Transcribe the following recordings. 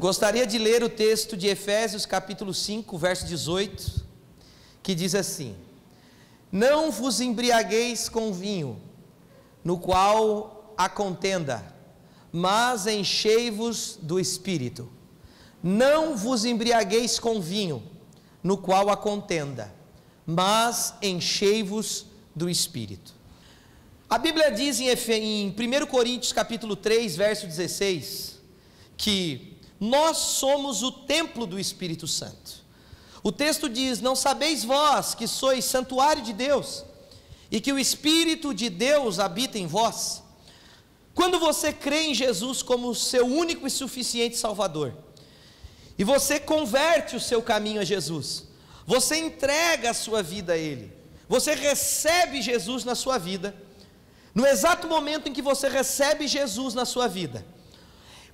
Gostaria de ler o texto de Efésios capítulo 5, verso 18, que diz assim: não vos embriagueis com vinho, no qual há contenda, mas enchei-vos do Espírito. Não vos embriagueis com vinho, no qual há contenda, mas enchei-vos do Espírito. A Bíblia diz em 1 Coríntios capítulo 3, verso 16, que nós somos o templo do Espírito Santo. O texto diz: não sabeis vós que sois santuário de Deus, e que o Espírito de Deus habita em vós? Quando você crê em Jesus como seu único e suficiente Salvador, e você converte o seu caminho a Jesus, você entrega a sua vida a Ele, você recebe Jesus na sua vida. No exato momento em que você recebe Jesus na sua vida,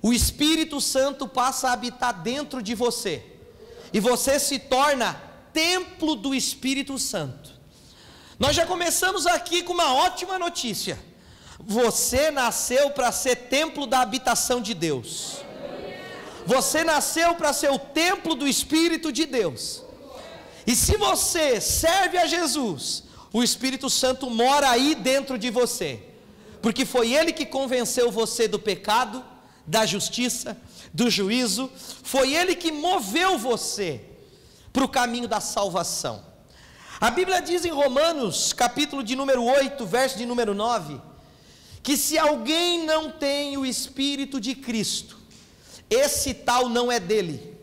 o Espírito Santo passa a habitar dentro de você, e você se torna templo do Espírito Santo. Nós já começamos aqui com uma ótima notícia: você nasceu para ser templo da habitação de Deus. Você nasceu para ser o templo do Espírito de Deus. E se você serve a Jesus, o Espírito Santo mora aí dentro de você, porque foi Ele que convenceu você do pecado, da justiça, do juízo. Foi Ele que moveu você para o caminho da salvação. A Bíblia diz em Romanos, capítulo de número 8, verso de número 9, que se alguém não tem o Espírito de Cristo, esse tal não é dele.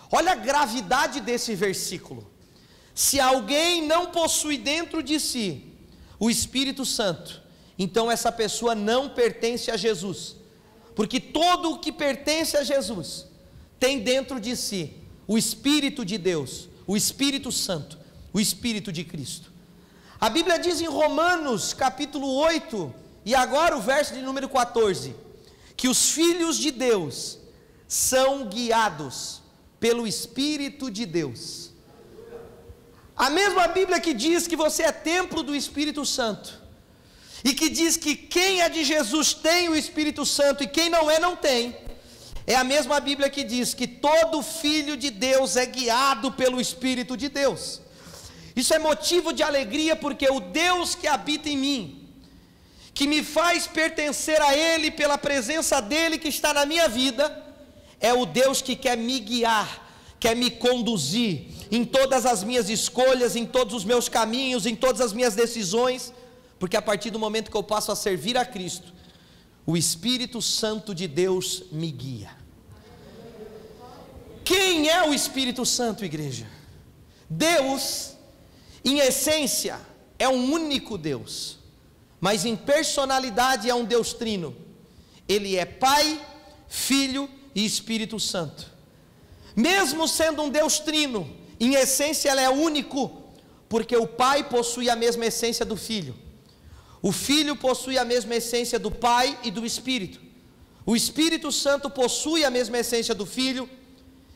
Olha a gravidade desse versículo. Se alguém não possui dentro de si o Espírito Santo, então essa pessoa não pertence a Jesus, porque todo o que pertence a Jesus tem dentro de si o Espírito de Deus, o Espírito Santo, o Espírito de Cristo. A Bíblia diz em Romanos capítulo 8, e agora o verso de número 14, que os filhos de Deus são guiados pelo Espírito de Deus. A mesma Bíblia que diz que você é templo do Espírito Santo, e que diz que quem é de Jesus tem o Espírito Santo, e quem não é, não tem, é a mesma Bíblia que diz que todo filho de Deus é guiado pelo Espírito de Deus. Isso é motivo de alegria, porque o Deus que habita em mim, que me faz pertencer a Ele pela presença dEle que está na minha vida, é o Deus que quer me guiar, quer me conduzir em todas as minhas escolhas, em todos os meus caminhos, em todas as minhas decisões, porque a partir do momento que eu passo a servir a Cristo, o Espírito Santo de Deus me guia. Quem é o Espírito Santo, igreja? Deus, em essência, é um único Deus, mas em personalidade é um Deus trino. Ele é Pai, Filho e Espírito Santo. Mesmo sendo um Deus trino, em essência ele é único, porque o Pai possui a mesma essência do Filho, o Filho possui a mesma essência do Pai e do Espírito, o Espírito Santo possui a mesma essência do Filho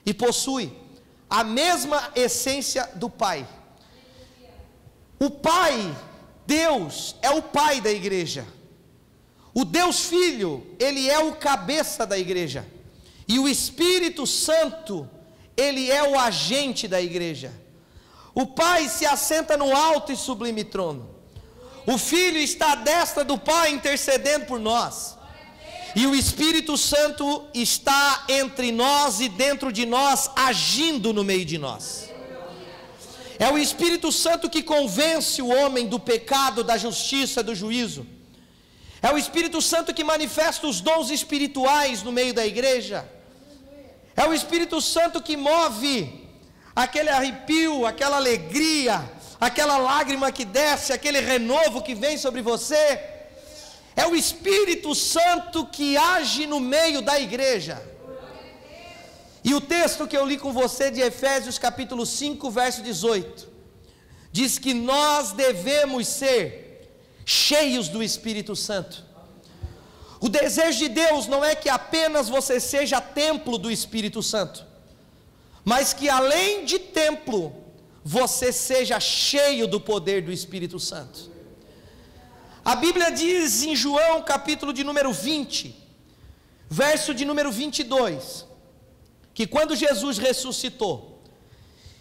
e possui a mesma essência do Pai. O Pai, Deus, é o Pai da igreja. O Deus Filho, Ele é o cabeça da igreja. E o Espírito Santo, Ele é o agente da igreja. O Pai se assenta no alto e sublime trono. O Filho está à destra do Pai intercedendo por nós. E o Espírito Santo está entre nós e dentro de nós, agindo no meio de nós. É o Espírito Santo que convence o homem do pecado, da justiça, do juízo. É o Espírito Santo que manifesta os dons espirituais no meio da igreja. É o Espírito Santo que move aquele arrepio, aquela alegria, aquela lágrima que desce, aquele renovo que vem sobre você. É o Espírito Santo que age no meio da igreja. E o texto que eu li com você de Efésios capítulo 5, verso 18, diz que nós devemos ser cheios do Espírito Santo. O desejo de Deus não é que apenas você seja templo do Espírito Santo, mas que além de templo, você seja cheio do poder do Espírito Santo. A Bíblia diz em João capítulo de número 20, verso de número 22, que quando Jesus ressuscitou,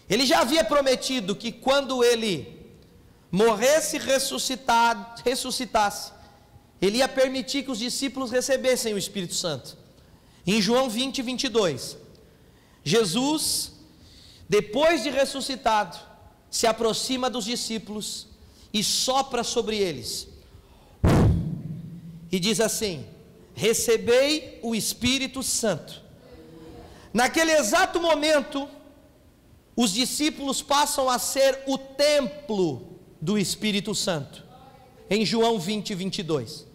ele já havia prometido que quando ele morresse e ressuscitasse, ele ia permitir que os discípulos recebessem o Espírito Santo. Em João 20, 22, Jesus, depois de ressuscitado, se aproxima dos discípulos e sopra sobre eles, e diz assim: recebei o Espírito Santo. Naquele exato momento, os discípulos passam a ser o templo do Espírito Santo, em João 20, 22.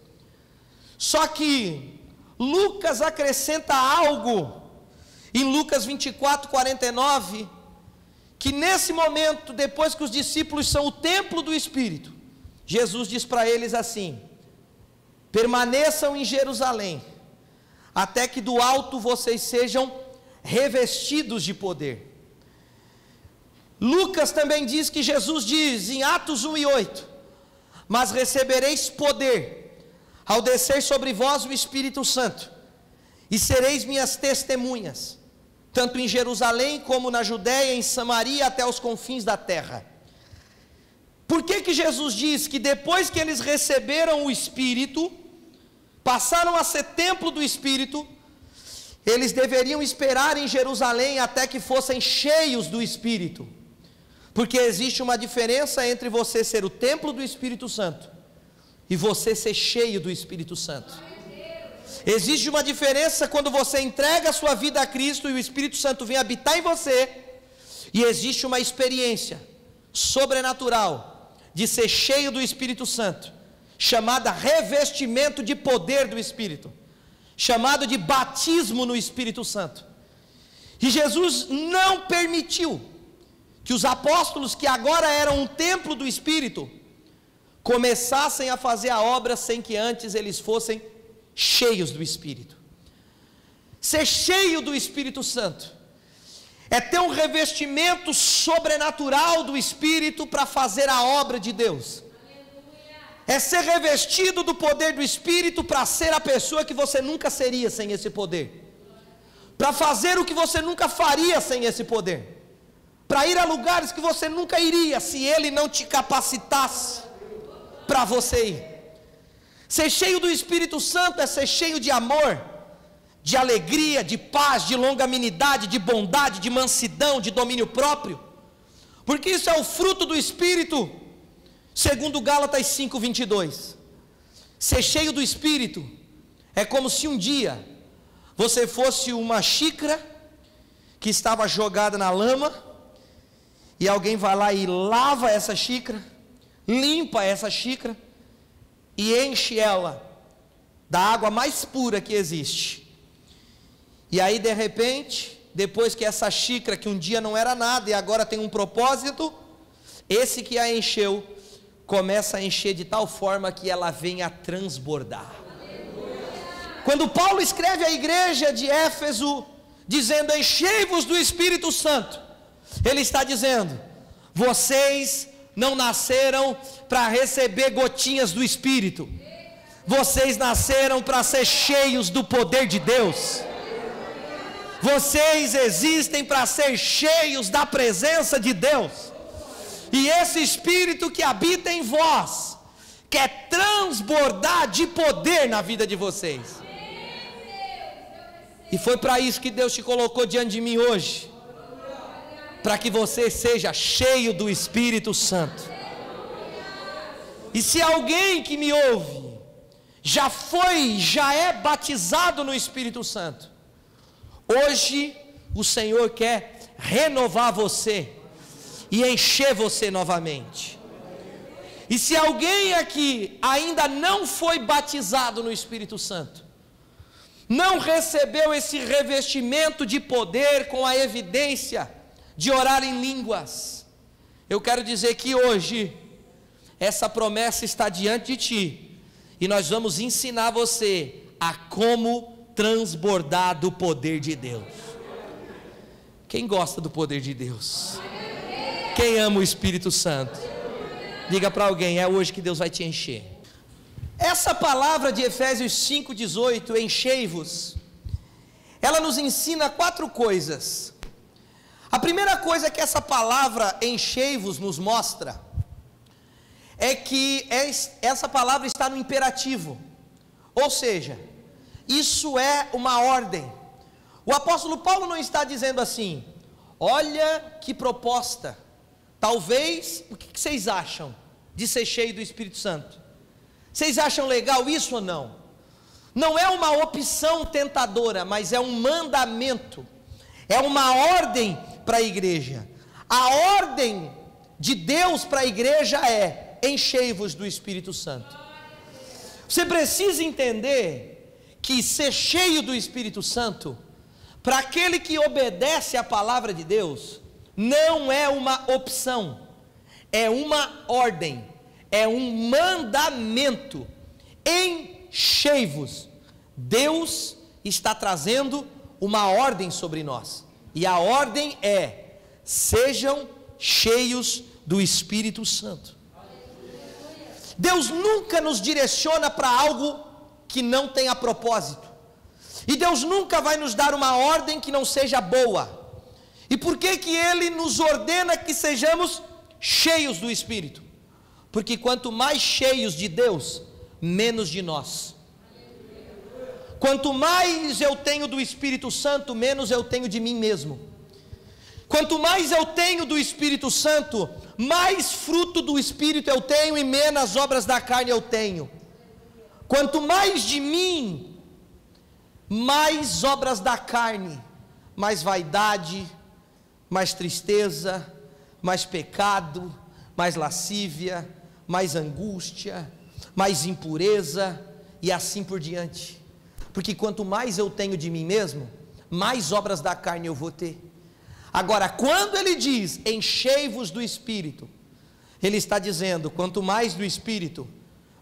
Só que Lucas acrescenta algo em Lucas 24, 49, que nesse momento, depois que os discípulos são o templo do Espírito, Jesus diz para eles assim: permaneçam em Jerusalém, até que do alto vocês sejam revestidos de poder. Lucas também diz que Jesus diz em Atos 1 e 8: mas recebereis poder, ao descer sobre vós o Espírito Santo, e sereis minhas testemunhas, tanto em Jerusalém como na Judéia, em Samaria, até os confins da terra. Por que Jesus diz que depois que eles receberam o Espírito, passaram a ser templo do Espírito, eles deveriam esperar em Jerusalém até que fossem cheios do Espírito? Porque existe uma diferença entre você ser o templo do Espírito Santo e você ser cheio do Espírito Santo. Existe uma diferença quando você entrega a sua vida a Cristo e o Espírito Santo vem habitar em você, e existe uma experiência sobrenatural de ser cheio do Espírito Santo, chamada revestimento de poder do Espírito, chamado de batismo no Espírito Santo. E Jesus não permitiu que os apóstolos, que agora eram um templo do Espírito, começassem a fazer a obra sem que antes eles fossem cheios do Espírito. Ser cheio do Espírito Santo é ter um revestimento sobrenatural do Espírito para fazer a obra de Deus. É ser revestido do poder do Espírito para ser a pessoa que você nunca seria sem esse poder, para fazer o que você nunca faria sem esse poder, para ir a lugares que você nunca iria se Ele não te capacitasse para você ir. Ser cheio do Espírito Santo é ser cheio de amor, de alegria, de paz, de longanimidade, de bondade, de mansidão, de domínio próprio, porque isso é o fruto do Espírito, segundo Gálatas 5:22. Ser cheio do Espírito é como se um dia você fosse uma xícara que estava jogada na lama, e alguém vai lá e lava essa xícara, limpa essa xícara e enche ela da água mais pura que existe. E aí de repente, depois que essa xícara, que um dia não era nada e agora tem um propósito, esse que a encheu começa a encher de tal forma que ela vem a transbordar. Quando Paulo escreve à igreja de Éfeso dizendo: enchei-vos do Espírito Santo, ele está dizendo: vocês não nasceram para receber gotinhas do Espírito, vocês nasceram para ser cheios do poder de Deus. Vocês existem para ser cheios da presença de Deus, e esse Espírito que habita em vós quer transbordar de poder na vida de vocês. E foi para isso que Deus te colocou diante de mim hoje, para que você seja cheio do Espírito Santo. E se alguém que me ouve já é batizado no Espírito Santo, hoje o Senhor quer renovar você e encher você novamente. E se alguém aqui ainda não foi batizado no Espírito Santo, não recebeu esse revestimento de poder com a evidência de orar em línguas, eu quero dizer que hoje essa promessa está diante de ti, e nós vamos ensinar você a como transbordar do poder de Deus. Quem gosta do poder de Deus? Quem ama o Espírito Santo? Diga para alguém: é hoje que Deus vai te encher. Essa palavra de Efésios 5:18, enchei-vos, ela nos ensina 4 coisas. A primeira coisa que essa palavra enchei-vos nos mostra é que essa palavra está no imperativo, ou seja, isso é uma ordem. O apóstolo Paulo não está dizendo assim: olha que proposta, talvez, o que vocês acham de ser cheio do Espírito Santo? Vocês acham legal isso ou não? Não é uma opção tentadora, mas é um mandamento, é uma ordem para a igreja. A ordem de Deus para a igreja é: enchei-vos do Espírito Santo. Você precisa entender que ser cheio do Espírito Santo, para aquele que obedece à palavra de Deus, não é uma opção, é uma ordem, é um mandamento. Enchei-vos. Deus está trazendo uma ordem sobre nós, e a ordem é: sejam cheios do Espírito Santo. Deus nunca nos direciona para algo que não tenha propósito, e Deus nunca vai nos dar uma ordem que não seja boa. E por que que Ele nos ordena que sejamos cheios do Espírito? Porque quanto mais cheios de Deus, menos de nós. Quanto mais eu tenho do Espírito Santo, menos eu tenho de mim mesmo. Quanto mais eu tenho do Espírito Santo, mais fruto do Espírito eu tenho e menos obras da carne eu tenho. Quanto mais de mim, mais obras da carne, mais vaidade, mais tristeza, mais pecado, mais lascívia, mais angústia, mais impureza e assim por diante. Porque quanto mais eu tenho de mim mesmo, mais obras da carne eu vou ter. Agora, quando ele diz enchei-vos do Espírito, ele está dizendo: quanto mais do Espírito,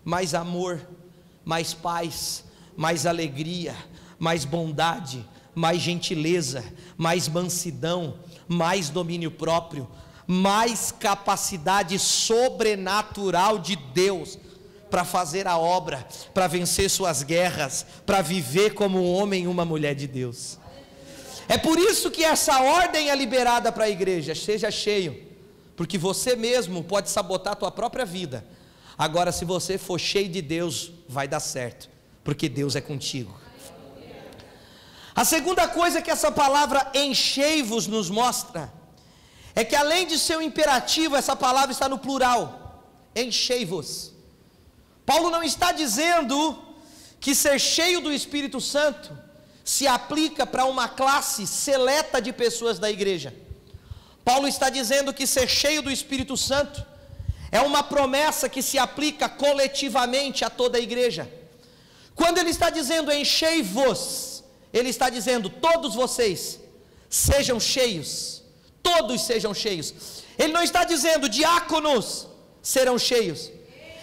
mais amor, mais paz, mais alegria, mais bondade, mais gentileza, mais mansidão, mais domínio próprio, mais capacidade sobrenatural de Deus para fazer a obra, para vencer suas guerras, para viver como um homem e uma mulher de Deus. É por isso que essa ordem é liberada para a igreja: seja cheio, porque você mesmo pode sabotar a tua própria vida. Agora, se você for cheio de Deus, vai dar certo, porque Deus é contigo. A segunda coisa que essa palavra enchei-vos nos mostra é que, além de ser um imperativo, essa palavra está no plural: enchei-vos. Paulo não está dizendo que ser cheio do Espírito Santo se aplica para uma classe seleta de pessoas da igreja. Paulo está dizendo que ser cheio do Espírito Santo é uma promessa que se aplica coletivamente a toda a igreja. Quando ele está dizendo enchei-vos, ele está dizendo: todos vocês sejam cheios, todos sejam cheios. Ele não está dizendo diáconos serão cheios,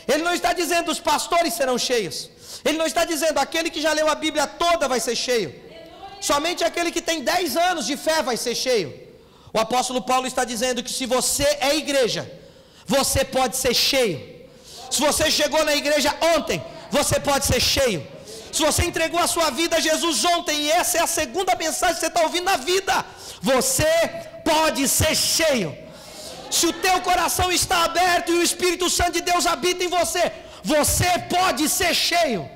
ele não está dizendo os pastores serão cheios, ele não está dizendo aquele que já leu a Bíblia toda vai ser cheio, somente aquele que tem 10 anos de fé vai ser cheio. O apóstolo Paulo está dizendo que se você é igreja, você pode ser cheio. Se você chegou na igreja ontem, você pode ser cheio. Se você entregou a sua vida a Jesus ontem, e essa é a segunda mensagem que você está ouvindo na vida, você pode ser cheio. Se o teu coração está aberto e o Espírito Santo de Deus habita em você, você pode ser cheio,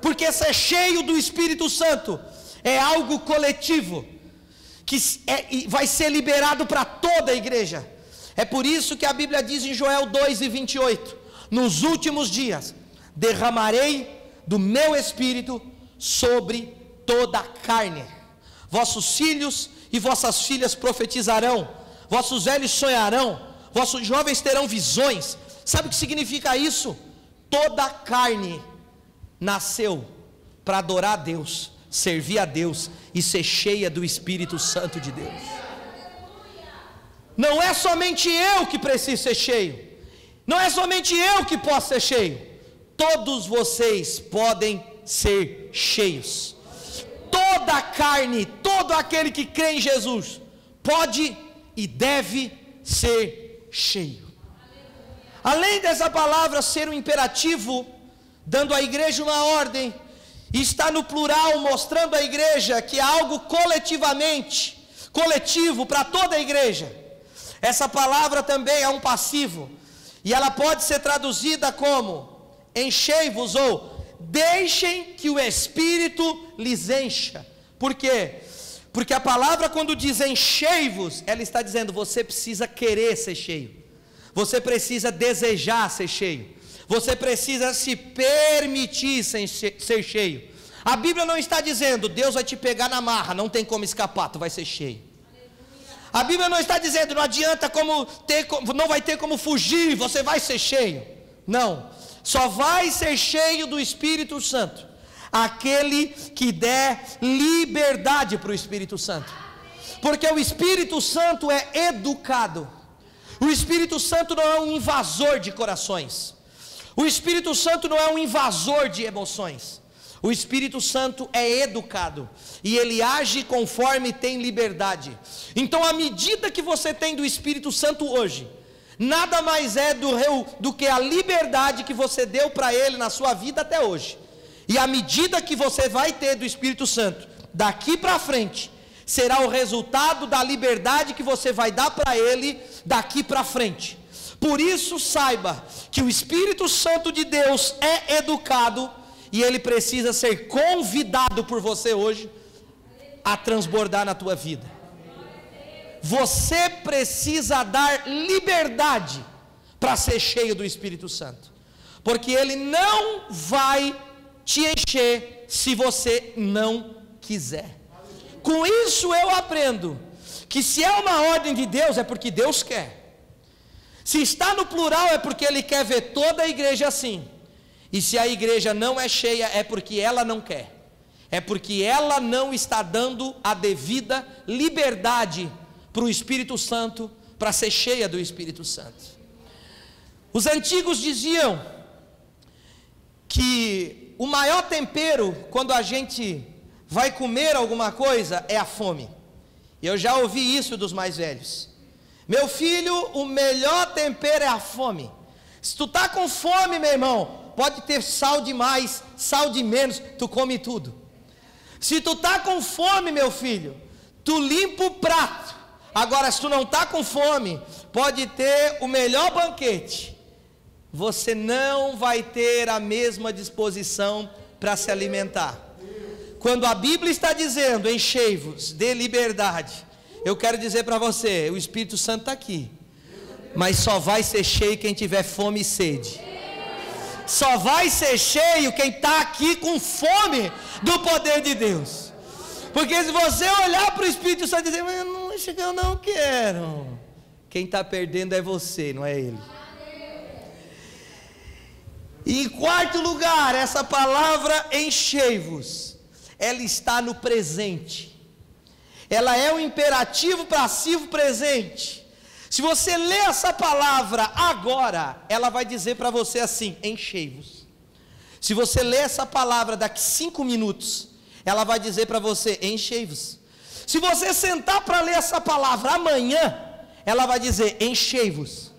porque ser cheio do Espírito Santo é algo coletivo, que vai ser liberado para toda a igreja. É por isso que a Bíblia diz em Joel 2:28, nos últimos dias derramarei do meu Espírito sobre toda a carne, vossos filhos e vossas filhas profetizarão, vossos velhos sonharão, vossos jovens terão visões. Sabe o que significa isso? Toda a carne nasceu para adorar a Deus, servir a Deus e ser cheia do Espírito Santo de Deus. Não é somente eu que preciso ser cheio, não é somente eu que posso ser cheio, todos vocês podem ser cheios. Toda a carne, todo aquele que crê em Jesus pode e deve ser cheio. Além dessa palavra ser um imperativo, dando à igreja uma ordem, está no plural, mostrando à igreja que é algo coletivo para toda a igreja. Essa palavra também é um passivo, e ela pode ser traduzida como enchei-vos ou deixem que o Espírito lhes encha. Por quê? Porque a palavra, quando diz enchei-vos, ela está dizendo: você precisa querer ser cheio, você precisa desejar ser cheio, você precisa se permitir ser cheio. A Bíblia não está dizendo: Deus vai te pegar na marra, não tem como escapar, tu vai ser cheio. A Bíblia não está dizendo: não adianta não vai ter como fugir, você vai ser cheio. Não, só vai ser cheio do Espírito Santo aquele que der liberdade para o Espírito Santo, porque o Espírito Santo é educado. O Espírito Santo não é um invasor de corações, o Espírito Santo não é um invasor de emoções. O Espírito Santo é educado e ele age conforme tem liberdade. Então, a medida que você tem do Espírito Santo hoje, nada mais é do que a liberdade que você deu para ele na sua vida até hoje. E a medida que você vai ter do Espírito Santo daqui para frente, será o resultado da liberdade que você vai dar para ele daqui para frente. Por isso, saiba que o Espírito Santo de Deus é educado, e ele precisa ser convidado por você hoje a transbordar na tua vida. Você precisa dar liberdade para ser cheio do Espírito Santo, porque ele não vai te encher se você não quiser. Com isso eu aprendo que se é uma ordem de Deus, é porque Deus quer. Se está no plural, é porque ele quer ver toda a igreja assim. E se a igreja não é cheia, é porque ela não quer, é porque ela não está dando a devida liberdade para o Espírito Santo, para ser cheia do Espírito Santo. Os antigos diziam que o maior tempero, quando a gente vai comer alguma coisa, é a fome. Eu já ouvi isso dos mais velhos: meu filho, o melhor tempero é a fome. Se tu está com fome, meu irmão, pode ter sal de mais, sal de menos, tu come tudo. Se tu está com fome, meu filho, tu limpa o prato. Agora, se tu não está com fome, pode ter o melhor banquete, você não vai ter a mesma disposição para se alimentar. Quando a Bíblia está dizendo enchei-vos de liberdade, eu quero dizer para você: o Espírito Santo está aqui, mas só vai ser cheio quem tiver fome e sede. Só vai ser cheio quem está aqui com fome do poder de Deus. Porque se você olhar para o Espírito Santo e dizer: eu não quero, quem está perdendo é você, não é ele. E em quarto lugar, essa palavra enchei-vos, ela está no presente. Ela é um imperativo passivo presente. Se você lê essa palavra agora, ela vai dizer para você assim: enchei-vos. Se você lê essa palavra daqui 5 minutos, ela vai dizer para você: enchei-vos. Se você sentar para ler essa palavra amanhã, ela vai dizer: enchei-vos.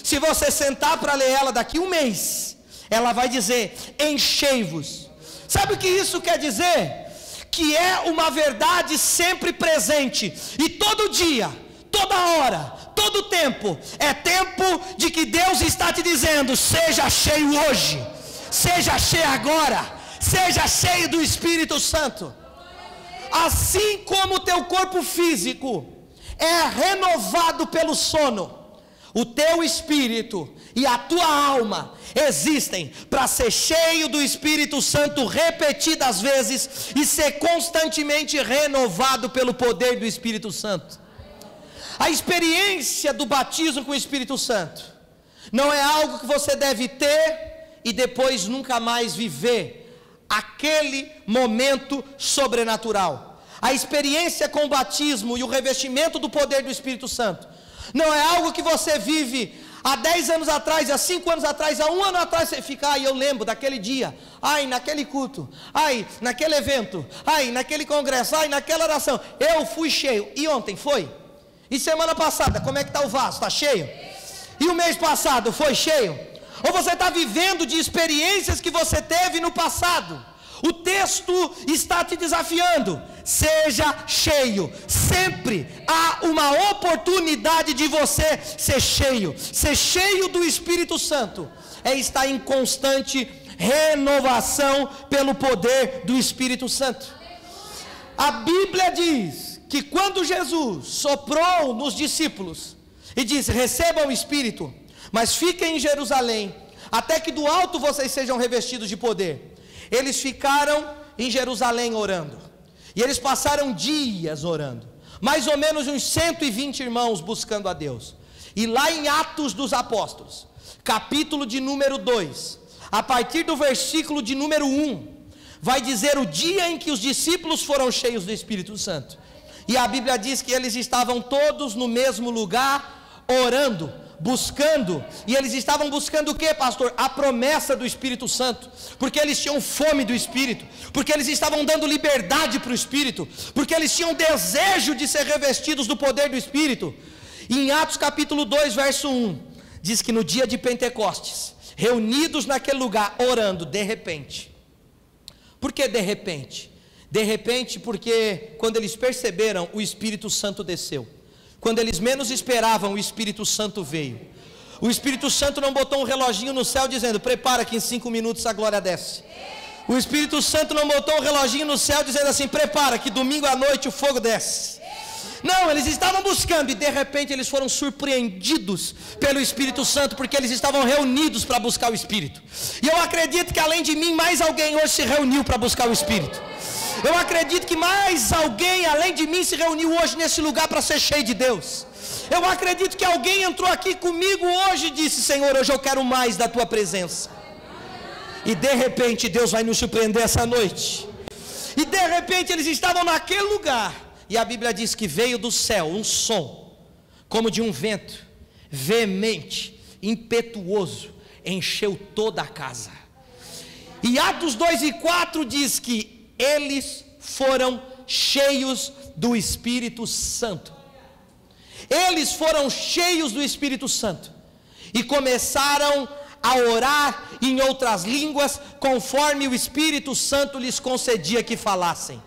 Se você sentar para ler ela daqui 1 mês, ela vai dizer: enchei-vos. Sabe o que isso quer dizer? Que é uma verdade sempre presente, e todo dia, toda hora, todo tempo, é tempo de que Deus está te dizendo: seja cheio hoje, seja cheio agora, seja cheio do Espírito Santo. Assim como o teu corpo físico é renovado pelo sono, o teu espírito e a tua alma existem para ser cheio do Espírito Santo repetidas vezes e ser constantemente renovado pelo poder do Espírito Santo. A experiência do batismo com o Espírito Santo não é algo que você deve ter e depois nunca mais viver aquele momento sobrenatural. A experiência com o batismo e o revestimento do poder do Espírito Santo não é algo que você vive há 10 anos atrás, há 5 anos atrás, há 1 ano atrás. Você fica: eu lembro daquele dia, naquele culto, naquele evento, naquele congresso, naquela oração, eu fui cheio. E ontem foi? E semana passada, como é que está o vaso? Está cheio? E o mês passado foi cheio? Ou você está vivendo de experiências que você teve no passado? O texto está te desafiando: seja cheio. Sempre há uma oportunidade de você ser cheio. Ser cheio do Espírito Santo é estar em constante renovação pelo poder do Espírito Santo. A Bíblia diz que quando Jesus soprou nos discípulos e disse: recebam o Espírito, mas fiquem em Jerusalém, até que do alto vocês sejam revestidos de poder. Eles ficaram em Jerusalém orando, e eles passaram dias orando, mais ou menos uns 120 irmãos buscando a Deus. E lá em Atos dos Apóstolos, capítulo de número 2, a partir do versículo de número 1, vai dizer o dia em que os discípulos foram cheios do Espírito Santo. E a Bíblia diz que eles estavam todos no mesmo lugar, orando, buscando. E eles estavam buscando o que, pastor? A promessa do Espírito Santo, porque eles tinham fome do Espírito, porque eles estavam dando liberdade para o Espírito, porque eles tinham desejo de ser revestidos do poder do Espírito. E em Atos capítulo 2, verso 1, diz que no dia de Pentecostes, reunidos naquele lugar, orando, de repente. Por que de repente? De repente porque quando eles perceberam, o Espírito Santo desceu. Quando eles menos esperavam, o Espírito Santo veio. O Espírito Santo não botou um reloginho no céu dizendo: prepara que em 5 minutos a glória desce. O Espírito Santo não botou um reloginho no céu dizendo assim: prepara que domingo à noite o fogo desce. Não, eles estavam buscando, e de repente eles foram surpreendidos pelo Espírito Santo, porque eles estavam reunidos para buscar o Espírito. E eu acredito que além de mim, mais alguém hoje se reuniu para buscar o Espírito. Eu acredito que mais alguém além de mim se reuniu hoje nesse lugar para ser cheio de Deus. Eu acredito que alguém entrou aqui comigo hoje e disse: Senhor, hoje eu quero mais da Tua presença. E de repente Deus vai nos surpreender essa noite. E de repente eles estavam naquele lugar, e a Bíblia diz que veio do céu um som, como de um vento, veemente, impetuoso, encheu toda a casa. E Atos 2:4 diz que eles foram cheios do Espírito Santo. Eles foram cheios do Espírito Santo e começaram a orar em outras línguas, conforme o Espírito Santo lhes concedia que falassem.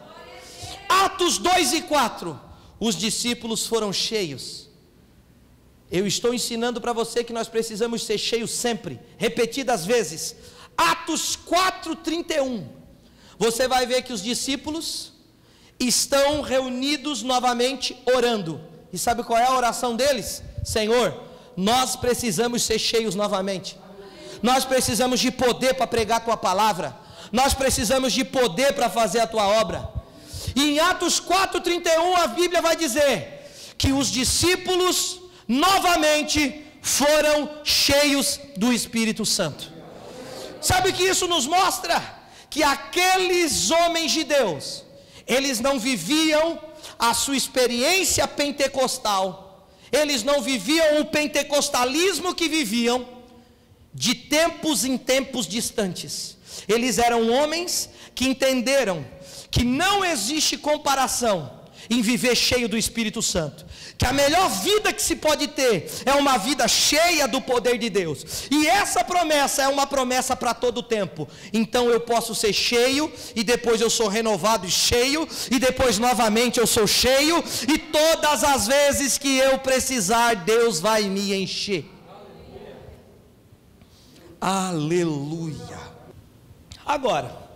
Atos 2:4, os discípulos foram cheios. Eu estou ensinando para você que nós precisamos ser cheios sempre, repetidas vezes. Atos 4:31, você vai ver que os discípulos estão reunidos novamente orando. E sabe qual é a oração deles? Senhor, nós precisamos ser cheios novamente. Nós precisamos de poder para pregar a Tua palavra. Nós precisamos de poder para fazer a Tua obra. E em Atos 4:31 a Bíblia vai dizer que os discípulos novamente foram cheios do Espírito Santo. Sabe o que isso nos mostra? Que aqueles homens de Deus, eles não viviam a sua experiência pentecostal, eles não viviam o pentecostalismo que viviam de tempos em tempos distantes. Eles eram homens que entenderam que não existe comparação em viver cheio do Espírito Santo, que a melhor vida que se pode ter é uma vida cheia do poder de Deus, e essa promessa é uma promessa para todo o tempo. Então eu posso ser cheio, e depois eu sou renovado e cheio, e depois novamente eu sou cheio, e todas as vezes que eu precisar, Deus vai me encher. Aleluia. Agora,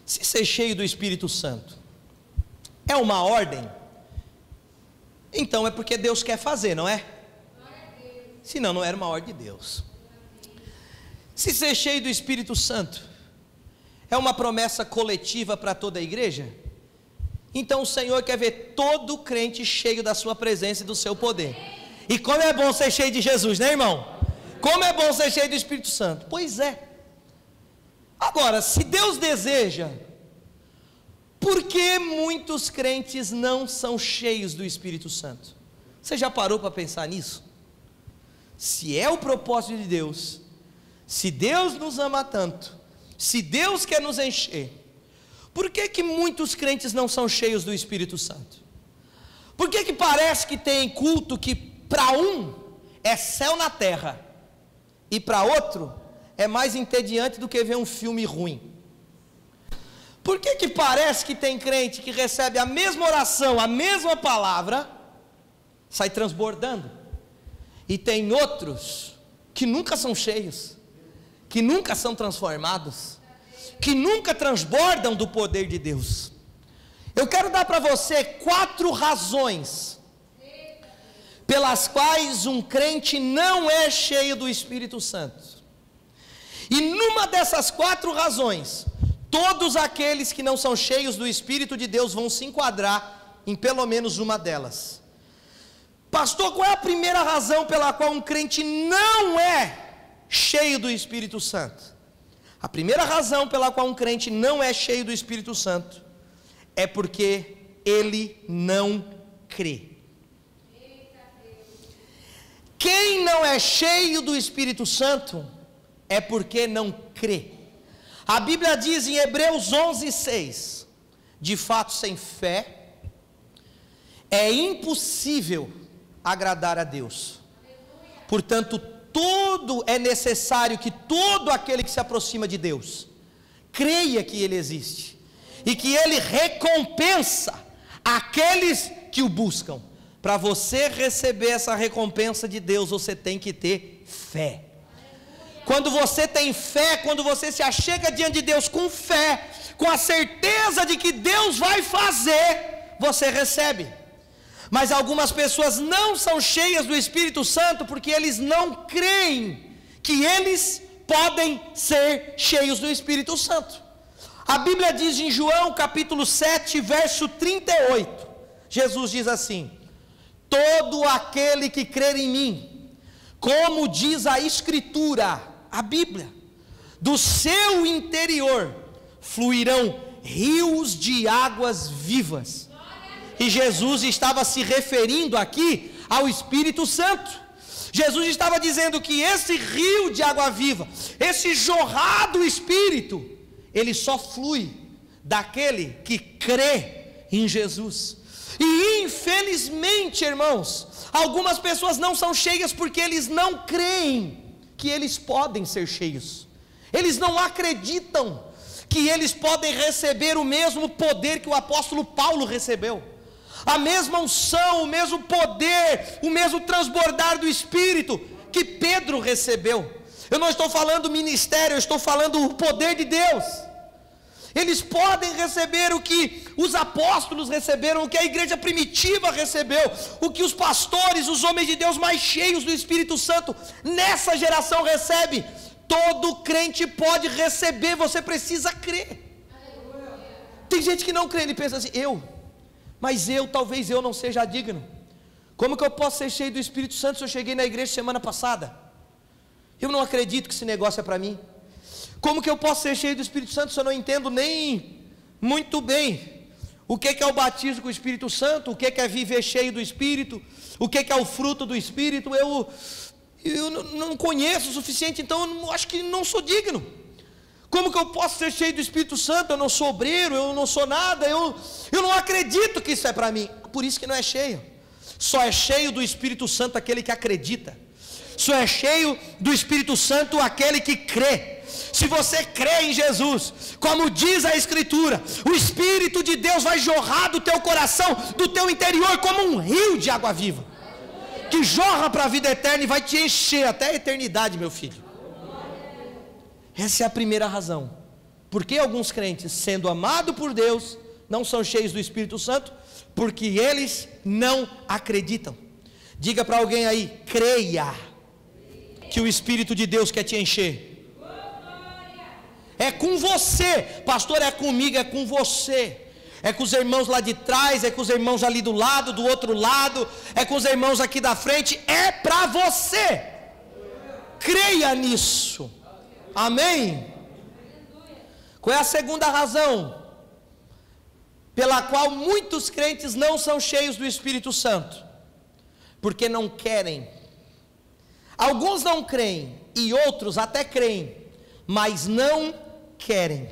se ser cheio do Espírito Santo é uma ordem, então é porque Deus quer fazer, não é? Senão não era uma ordem de Deus. Se ser cheio do Espírito Santo é uma promessa coletiva para toda a igreja, então o Senhor quer ver todo crente cheio da sua presença e do seu poder. E como é bom ser cheio de Jesus, né, irmão? Como é bom ser cheio do Espírito Santo. Pois é. Agora, se Deus deseja, por que muitos crentes não são cheios do Espírito Santo? Você já parou para pensar nisso? Se é o propósito de Deus, se Deus nos ama tanto, se Deus quer nos encher, por que muitos crentes não são cheios do Espírito Santo? Por que parece que tem culto que para um é céu na terra, e para outro é mais entediante do que ver um filme ruim? Por que parece que tem crente que recebe a mesma oração, a mesma palavra, sai transbordando, e tem outros que nunca são cheios, que nunca são transformados, que nunca transbordam do poder de Deus? Eu quero dar para você 4 razões pelas quais um crente não é cheio do Espírito Santo. E numa dessas 4 razões, todos aqueles que não são cheios do Espírito de Deus vão se enquadrar em pelo menos uma delas. Pastor, qual é a primeira razão pela qual um crente não é cheio do Espírito Santo? A primeira razão pela qual um crente não é cheio do Espírito Santo é porque ele não crê. Quem não é cheio do Espírito Santo é porque não crê. A Bíblia diz em Hebreus 11:6, de fato, sem fé é impossível agradar a Deus. Portanto, é necessário que todo aquele que se aproxima de Deus creia que Ele existe e que Ele recompensa aqueles que o buscam. Para você receber essa recompensa de Deus, você tem que ter fé. Quando você tem fé, quando você se achega diante de Deus com fé, com a certeza de que Deus vai fazer, você recebe. Mas algumas pessoas não são cheias do Espírito Santo porque eles não creem que eles podem ser cheios do Espírito Santo. A Bíblia diz em João capítulo 7, verso 38, Jesus diz assim: todo aquele que crer em mim, como diz a Escritura, a Bíblia, do seu interior fluirão rios de águas vivas. E Jesus estava se referindo aqui ao Espírito Santo. Jesus estava dizendo que esse rio de água viva, esse jorrar do Espírito, ele só flui daquele que crê em Jesus. E infelizmente, irmãos, algumas pessoas não são cheias porque eles não creem que eles podem ser cheios. Eles não acreditam que eles podem receber o mesmo poder que o apóstolo Paulo recebeu, a mesma unção, o mesmo poder, o mesmo transbordar do Espírito que Pedro recebeu. Eu não estou falando ministério, eu estou falando o poder de Deus. Eles podem receber o que os apóstolos receberam, o que a igreja primitiva recebeu, o que os pastores, os homens de Deus mais cheios do Espírito Santo nessa geração recebe. Todo crente pode receber, você precisa crer. Tem gente que não crê, ele pensa assim: talvez eu não seja digno. Como que eu posso ser cheio do Espírito Santo se eu cheguei na igreja semana passada? Eu não acredito que esse negócio é para mim. Como que eu posso ser cheio do Espírito Santo se eu não entendo nem muito bem o que é o batismo com o Espírito Santo, o que é viver cheio do Espírito, o que é o fruto do Espírito? Eu não conheço o suficiente, então eu acho que não sou digno. Como que eu posso ser cheio do Espírito Santo? Eu não sou obreiro, eu não sou nada, eu não acredito que isso é para mim. Por isso que não é cheio. Só é cheio do Espírito Santo aquele que acredita. Só é cheio do Espírito Santo aquele que crê. Se você crê em Jesus, como diz a Escritura, o Espírito de Deus vai jorrar do teu coração, do teu interior, como um rio de água viva, que jorra para a vida eterna e vai te encher até a eternidade, meu filho. Essa é a primeira razão. Por que alguns crentes, sendo amados por Deus, não são cheios do Espírito Santo? Porque eles não acreditam. Diga para alguém aí: creia que o Espírito de Deus quer te encher. É com você, pastor, é comigo, é com você. É com os irmãos lá de trás, é com os irmãos ali do lado, do outro lado, é com os irmãos aqui da frente, é para você. Creia nisso. Amém? Qual é a segunda razão pela qual muitos crentes não são cheios do Espírito Santo? Porque não querem. Alguns não creem e outros até creem, mas não querem.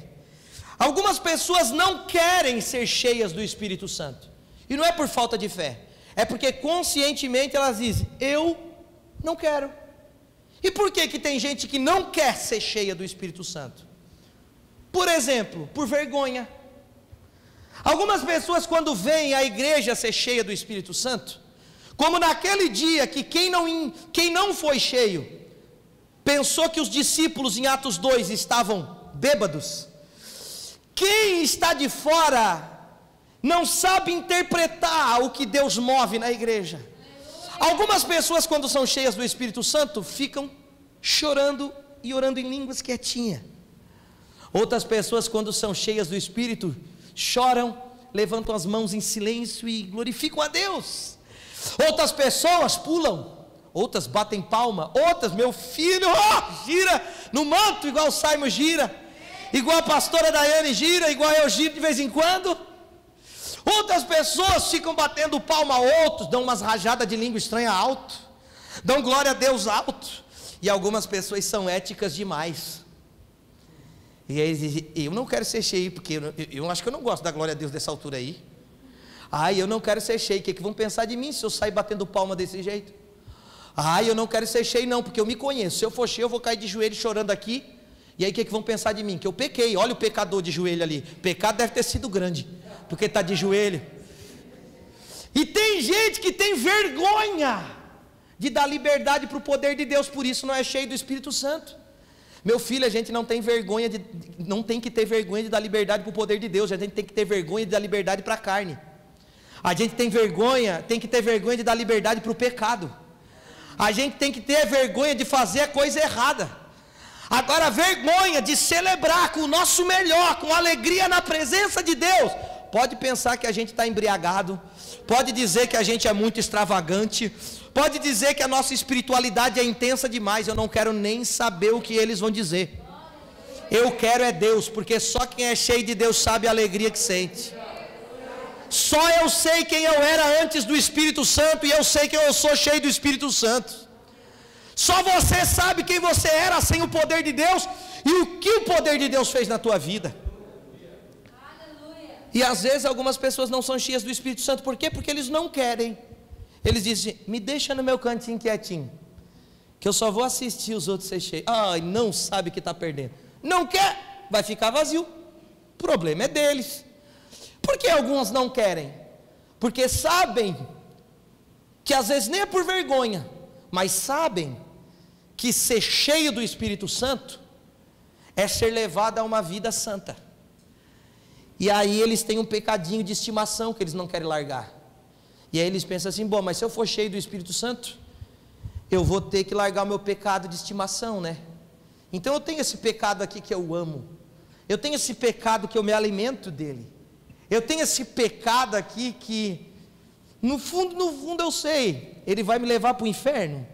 Algumas pessoas não querem ser cheias do Espírito Santo, e não é por falta de fé, é porque conscientemente elas dizem: eu não quero. E por que tem gente que não quer ser cheia do Espírito Santo? Por exemplo, por vergonha. Algumas pessoas, quando vêm à igreja ser cheia do Espírito Santo, como naquele dia que quem não foi cheio, pensou que os discípulos em Atos 2 estavam bêbados, quem está de fora não sabe interpretar o que Deus move na igreja. Algumas pessoas, quando são cheias do Espírito Santo, ficam chorando e orando em línguas quietinha. Outras pessoas, quando são cheias do Espírito, choram, levantam as mãos em silêncio e glorificam a Deus. Outras pessoas pulam, outras batem palma, outras, meu filho, gira no manto, igual o Simon gira, igual a pastora Daiane gira, igual eu giro de vez em quando. Outras pessoas ficam batendo palma a outros, dão umas rajadas de língua estranha alto, dão glória a Deus alto. E algumas pessoas são éticas demais. E aí, eu não quero ser cheio, porque eu acho que eu não gosto da glória a Deus dessa altura aí. Eu não quero ser cheio, o que vão pensar de mim se eu sair batendo palma desse jeito? Eu não quero ser cheio não, porque eu me conheço. Se eu for cheio, eu vou cair de joelho chorando aqui. E aí o que vão pensar de mim? Que eu pequei. Olha o pecador de joelho ali. O pecado deve ter sido grande, porque está de joelho. E tem gente que tem vergonha de dar liberdade para o poder de Deus, por isso não é cheio do Espírito Santo. Meu filho, a gente não tem que ter vergonha de dar liberdade para o poder de Deus. A gente tem que ter vergonha de dar liberdade para a carne. A gente tem que ter vergonha de dar liberdade para o pecado. A gente tem que ter vergonha de fazer a coisa errada. Agora, a vergonha de celebrar com o nosso melhor, com alegria na presença de Deus, pode pensar que a gente está embriagado, pode dizer que a gente é muito extravagante, pode dizer que a nossa espiritualidade é intensa demais. Eu não quero nem saber o que eles vão dizer. Eu quero é Deus, porque só quem é cheio de Deus sabe a alegria que sente. Só eu sei quem eu era antes do Espírito Santo, e eu sei que eu sou cheio do Espírito Santo. Só você sabe quem você era sem o poder de Deus, e o que o poder de Deus fez na tua vida. E às vezes algumas pessoas não são cheias do Espírito Santo. Por quê? Porque eles não querem. Eles dizem: me deixa no meu cantinho quietinho, que eu só vou assistir os outros ser cheios. Não sabe que está perdendo. Não quer, vai ficar vazio. O problema é deles. Por que alguns não querem? Porque sabem que às vezes nem é por vergonha, mas sabem que ser cheio do Espírito Santo é ser levado a uma vida santa. E aí eles têm um pecadinho de estimação que eles não querem largar. E aí eles pensam assim: bom, mas se eu for cheio do Espírito Santo, eu vou ter que largar o meu pecado de estimação, né? Então eu tenho esse pecado aqui que eu amo, eu tenho esse pecado que eu me alimento dele, eu tenho esse pecado aqui que no fundo eu sei, ele vai me levar para o inferno,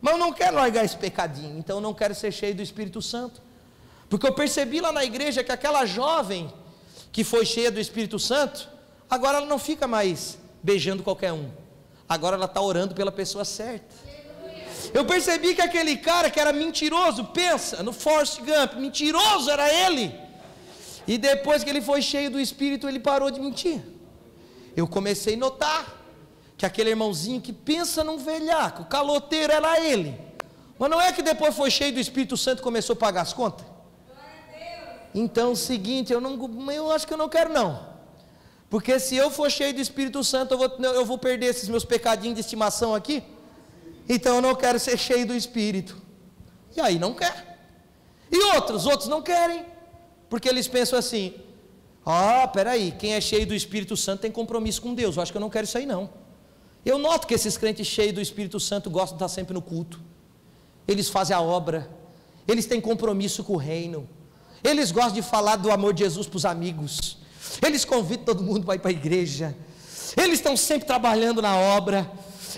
mas eu não quero largar esse pecadinho. Então eu não quero ser cheio do Espírito Santo, porque eu percebi lá na igreja que aquela jovem que foi cheia do Espírito Santo, agora ela não fica mais beijando qualquer um, agora ela está orando pela pessoa certa. Eu percebi que aquele cara que era mentiroso, pensa no Forrest Gump, mentiroso era ele, e depois que ele foi cheio do Espírito, ele parou de mentir. Eu comecei a notar que aquele irmãozinho que pensa num velhaco, o caloteiro, era ele. Mas não é que depois foi cheio do Espírito Santo e começou a pagar as contas? Então é o seguinte, eu acho que eu não quero não, porque se eu for cheio do Espírito Santo, eu vou perder esses meus pecadinhos de estimação aqui. Então eu não quero ser cheio do Espírito. E aí não quer. E outros não querem, porque eles pensam assim: peraí, quem é cheio do Espírito Santo tem compromisso com Deus. Eu acho que eu não quero isso aí não. Eu noto que esses crentes cheios do Espírito Santo gostam de estar sempre no culto, eles fazem a obra, eles têm compromisso com o reino, eles gostam de falar do amor de Jesus para os amigos, eles convidam todo mundo para ir para a igreja, eles estão sempre trabalhando na obra,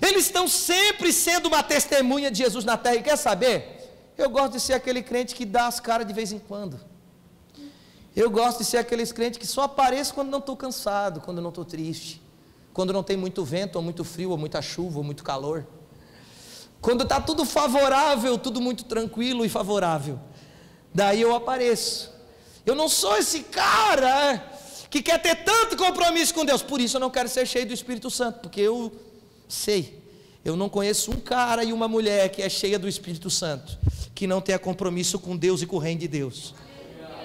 eles estão sempre sendo uma testemunha de Jesus na terra. E quer saber? Eu gosto de ser aquele crente que dá as caras de vez em quando. Eu gosto de ser aqueles crentes que só apareço quando não estou cansado, quando não estou triste, quando não tem muito vento, ou muito frio, ou muita chuva, ou muito calor, quando está tudo favorável, tudo muito tranquilo e favorável, daí eu apareço. Eu não sou esse cara que quer ter tanto compromisso com Deus. Por isso eu não quero ser cheio do Espírito Santo, porque eu sei, eu não conheço um cara e uma mulher que é cheia do Espírito Santo, que não tenha compromisso com Deus e com o reino de Deus.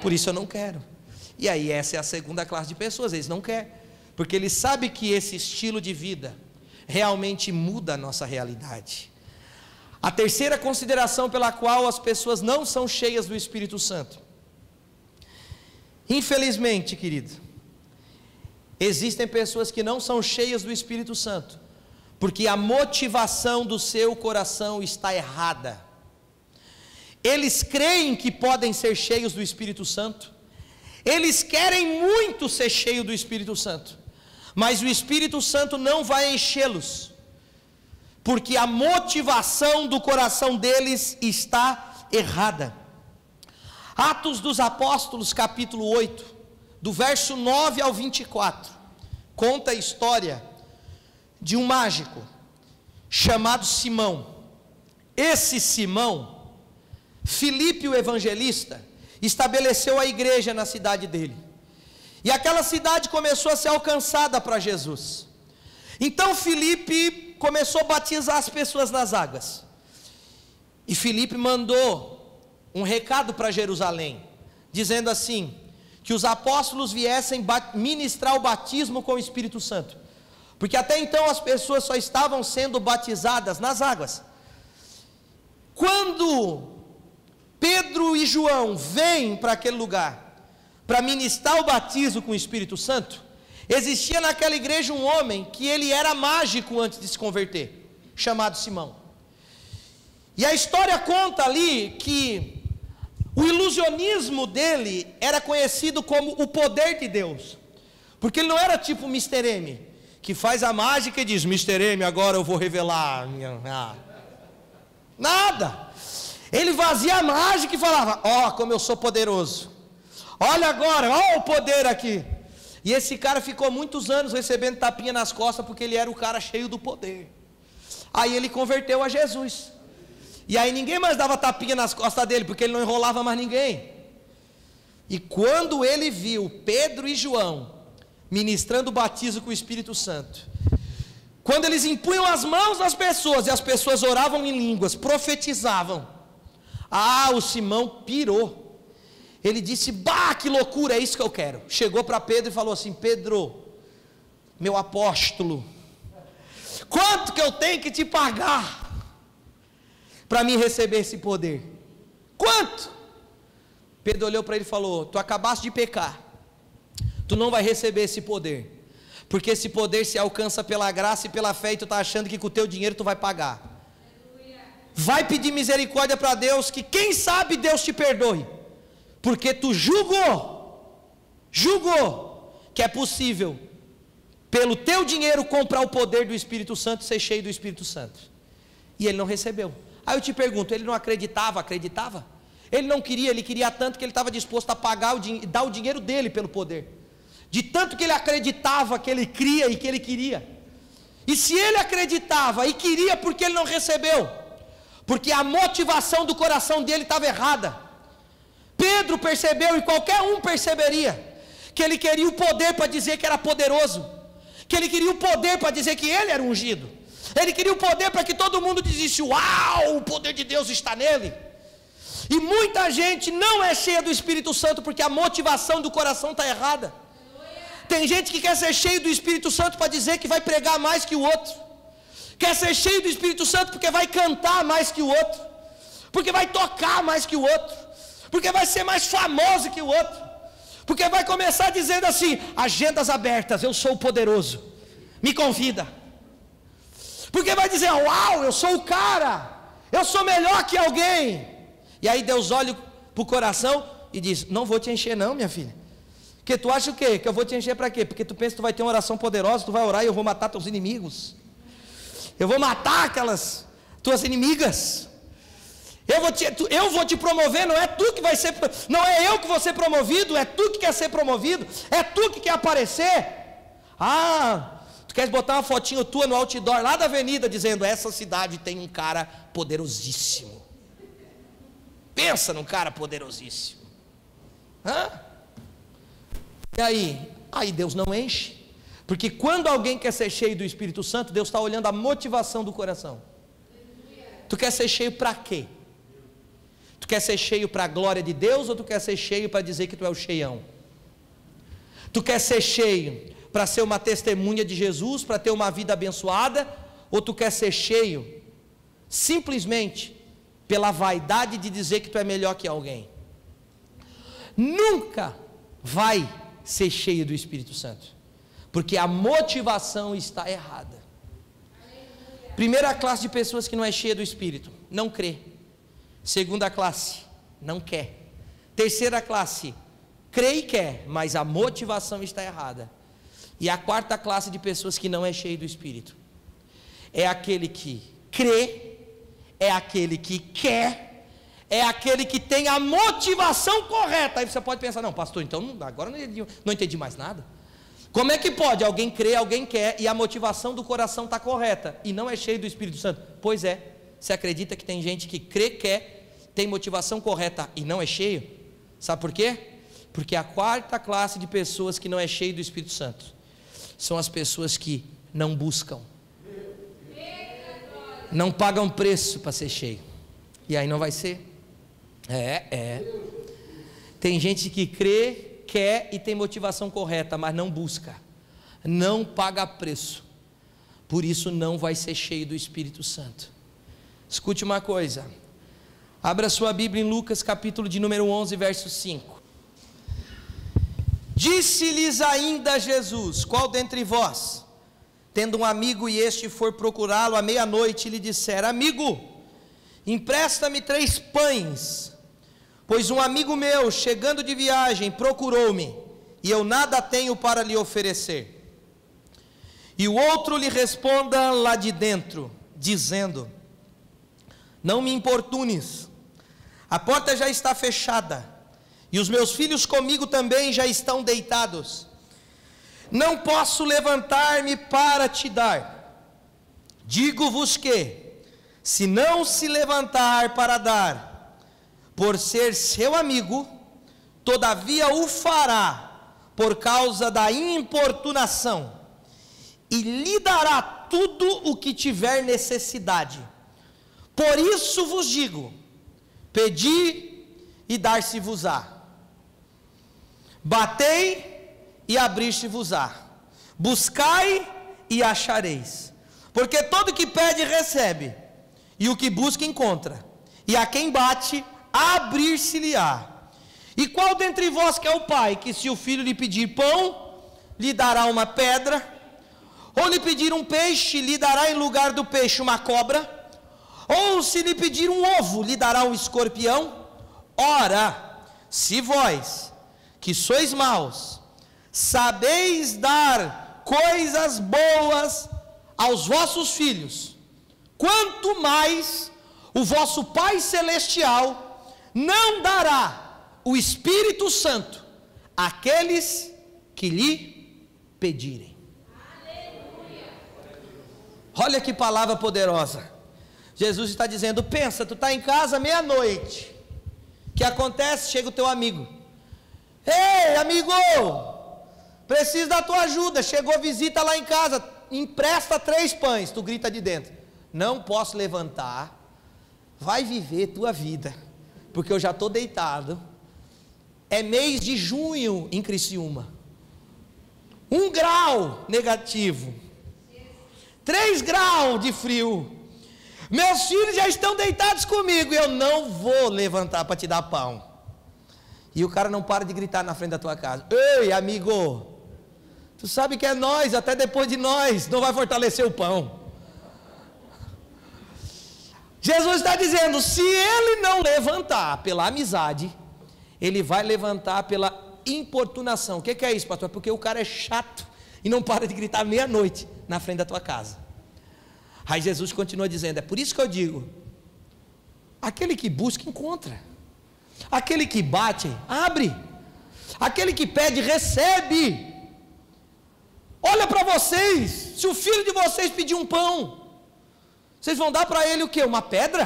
Por isso eu não quero. E aí essa é a segunda classe de pessoas, eles não querem, porque eles sabem que esse estilo de vida realmente muda a nossa realidade. A terceira consideração pela qual as pessoas não são cheias do Espírito Santo. Infelizmente, querido, existem pessoas que não são cheias do Espírito Santo, porque a motivação do seu coração está errada. Eles creem que podem ser cheios do Espírito Santo, eles querem muito ser cheios do Espírito Santo, mas o Espírito Santo não vai enchê-los, porque a motivação do coração deles está errada. Atos dos Apóstolos, capítulo 8, do verso 9 ao 24, conta a história de um mágico chamado Simão. Esse Simão, Filipe o evangelista, estabeleceu a igreja na cidade dele, e aquela cidade começou a ser alcançada para Jesus. Então Filipe começou a batizar as pessoas nas águas, e Filipe mandou um recado para Jerusalém, dizendo assim, que os apóstolos viessem ministrar o batismo com o Espírito Santo, porque até então as pessoas só estavam sendo batizadas nas águas. Quando Pedro e João vêm para aquele lugar, para ministrar o batismo com o Espírito Santo, existia naquela igreja um homem, que ele era mágico antes de se converter, chamado Simão, e a história conta ali, que o ilusionismo dele era conhecido como o poder de Deus, porque ele não era tipo Mr. M, que faz a mágica e diz, Mr. M, agora eu vou revelar, nada, ele fazia a mágica e falava, ó, como eu sou poderoso, olha agora, ó o poder aqui, e esse cara ficou muitos anos recebendo tapinha nas costas, porque ele era o cara cheio do poder. Aí ele converteu a Jesus, e aí ninguém mais dava tapinha nas costas dele, porque ele não enrolava mais ninguém. E quando ele viu Pedro e João ministrando o batismo com o Espírito Santo, quando eles impunham as mãos nas pessoas, e as pessoas oravam em línguas, profetizavam, o Simão pirou. Ele disse, bah, que loucura, é isso que eu quero. Chegou para Pedro e falou assim, Pedro, meu apóstolo, quanto que eu tenho que te pagar para mim receber esse poder? Quanto? Pedro olhou para ele e falou, tu acabaste de pecar, tu não vai receber esse poder, porque esse poder se alcança pela graça e pela fé, e tu está achando que com o teu dinheiro tu vai pagar. Vai pedir misericórdia para Deus, que quem sabe Deus te perdoe, porque tu julgou que é possível pelo teu dinheiro comprar o poder do Espírito Santo, ser cheio do Espírito Santo, e ele não recebeu. Aí eu te pergunto, ele não acreditava? Acreditava? Ele não queria, ele queria tanto que ele estava disposto a pagar, dar o dinheiro dele pelo poder, de tanto que ele acreditava, que ele cria e que ele queria. E se ele acreditava e queria, porque ele não recebeu? Porque a motivação do coração dele estava errada. Pedro percebeu, e qualquer um perceberia, que ele queria o poder para dizer que era poderoso, que ele queria o poder para dizer que ele era ungido, ele queria o poder para que todo mundo dissesse, uau, o poder de Deus está nele. E muita gente não é cheia do Espírito Santo, porque a motivação do coração está errada. Tem gente que quer ser cheio do Espírito Santo para dizer que vai pregar mais que o outro, quer ser cheio do Espírito Santo porque vai cantar mais que o outro, porque vai tocar mais que o outro, porque vai ser mais famoso que o outro, porque vai começar dizendo assim, agendas abertas, eu sou o poderoso, me convida, porque vai dizer, uau, eu sou o cara, eu sou melhor que alguém. E aí Deus olha para o coração e diz, não vou te encher não, minha filha, porque tu acha o quê? Que eu vou te encher para quê? Porque tu pensa que tu vai ter uma oração poderosa, tu vai orar e eu vou matar teus inimigos, eu vou matar aquelas tuas inimigas, eu vou te promover, não é tu que vai ser, não é eu que vou ser promovido, é tu que quer ser promovido, é tu que quer aparecer. Tu queres botar uma fotinho tua no outdoor lá da avenida, dizendo, essa cidade tem um cara poderosíssimo, pensa num cara poderosíssimo, e aí Deus não enche, porque quando alguém quer ser cheio do Espírito Santo, Deus está olhando a motivação do coração. Tu quer ser cheio para quê? Tu quer ser cheio para a glória de Deus, ou tu quer ser cheio para dizer que tu é o cheião? Tu quer ser cheio para ser uma testemunha de Jesus, para ter uma vida abençoada, ou tu quer ser cheio simplesmente pela vaidade de dizer que tu é melhor que alguém? Nunca vai ser cheio do Espírito Santo, porque a motivação está errada. Primeira classe de pessoas que não é cheia do Espírito, não crê. Segunda classe, não quer. Terceira classe, crê e quer, mas a motivação está errada. E a quarta classe de pessoas que não é cheia do Espírito é aquele que crê, é aquele que quer, é aquele que tem a motivação correta. Aí você pode pensar, não, pastor, então agora não entendi mais nada. Como é que pode alguém crer, alguém quer, e a motivação do coração está correta, e não é cheio do Espírito Santo? Pois é, você acredita que tem gente que crê, quer, tem motivação correta e não é cheio? Sabe por quê? Porque a quarta classe de pessoas que não é cheio do Espírito Santo são as pessoas que não buscam, não pagam preço para ser cheio, e aí não vai ser. Tem gente que crê, quer e tem motivação correta, mas não busca, não paga preço, por isso não vai ser cheio do Espírito Santo. Escute uma coisa, abra sua Bíblia em Lucas capítulo de número 11, verso 5. Disse-lhes ainda Jesus: qual dentre vós, tendo um amigo e este for procurá-lo à meia-noite, lhe disser: amigo, empresta-me 3 pães, pois um amigo meu, chegando de viagem, procurou-me, e eu nada tenho para lhe oferecer. E o outro lhe responda lá de dentro, dizendo: não me importunes, a porta já está fechada, e os meus filhos comigo também já estão deitados, não posso levantar-me para te dar. Digo-vos que, se não se levantar para dar, por ser seu amigo, todavia o fará por causa da importunação, e lhe dará tudo o que tiver necessidade. Por isso vos digo: pedi e dar-se-vos-á, batei e abrir-se-vos-á, buscai e achareis, porque todo que pede recebe, e o que busca encontra, e a quem bate abrir-se-lhe-á. E qual dentre vós que é o pai, que se o filho lhe pedir pão, lhe dará uma pedra? Ou lhe pedir um peixe, lhe dará em lugar do peixe uma cobra? Ou se lhe pedir um ovo, lhe dará um escorpião? Ora, se vós, que sois maus, sabeis dar coisas boas aos vossos filhos, quanto mais o vosso Pai Celestial não dará o Espírito Santo àqueles que lhe pedirem. Aleluia. Olha que palavra poderosa. Jesus está dizendo: pensa, tu está em casa meia-noite, o que acontece? Chega o teu amigo: ei amigo, preciso da tua ajuda, chegou visita lá em casa, empresta 3 pães, tu grita de dentro: não posso levantar, vai viver tua vida, porque eu já estou deitado, é mês de junho em Criciúma, 1 grau negativo, 3 graus de frio, meus filhos já estão deitados comigo, e eu não vou levantar para te dar pão. E o cara não para de gritar na frente da tua casa: ei amigo, tu sabe que é nós, até depois de nós, não vai fortalecer o pão. Jesus está dizendo: se ele não levantar pela amizade, ele vai levantar pela importunação. O que é isso, pastor? Porque o cara é chato e não para de gritar meia-noite na frente da tua casa. Aí Jesus continua dizendo: é por isso que eu digo, aquele que busca encontra, aquele que bate abre, aquele que pede recebe. Olha para vocês, se o filho de vocês pedir um pão, vocês vão dar para ele o que? Uma pedra?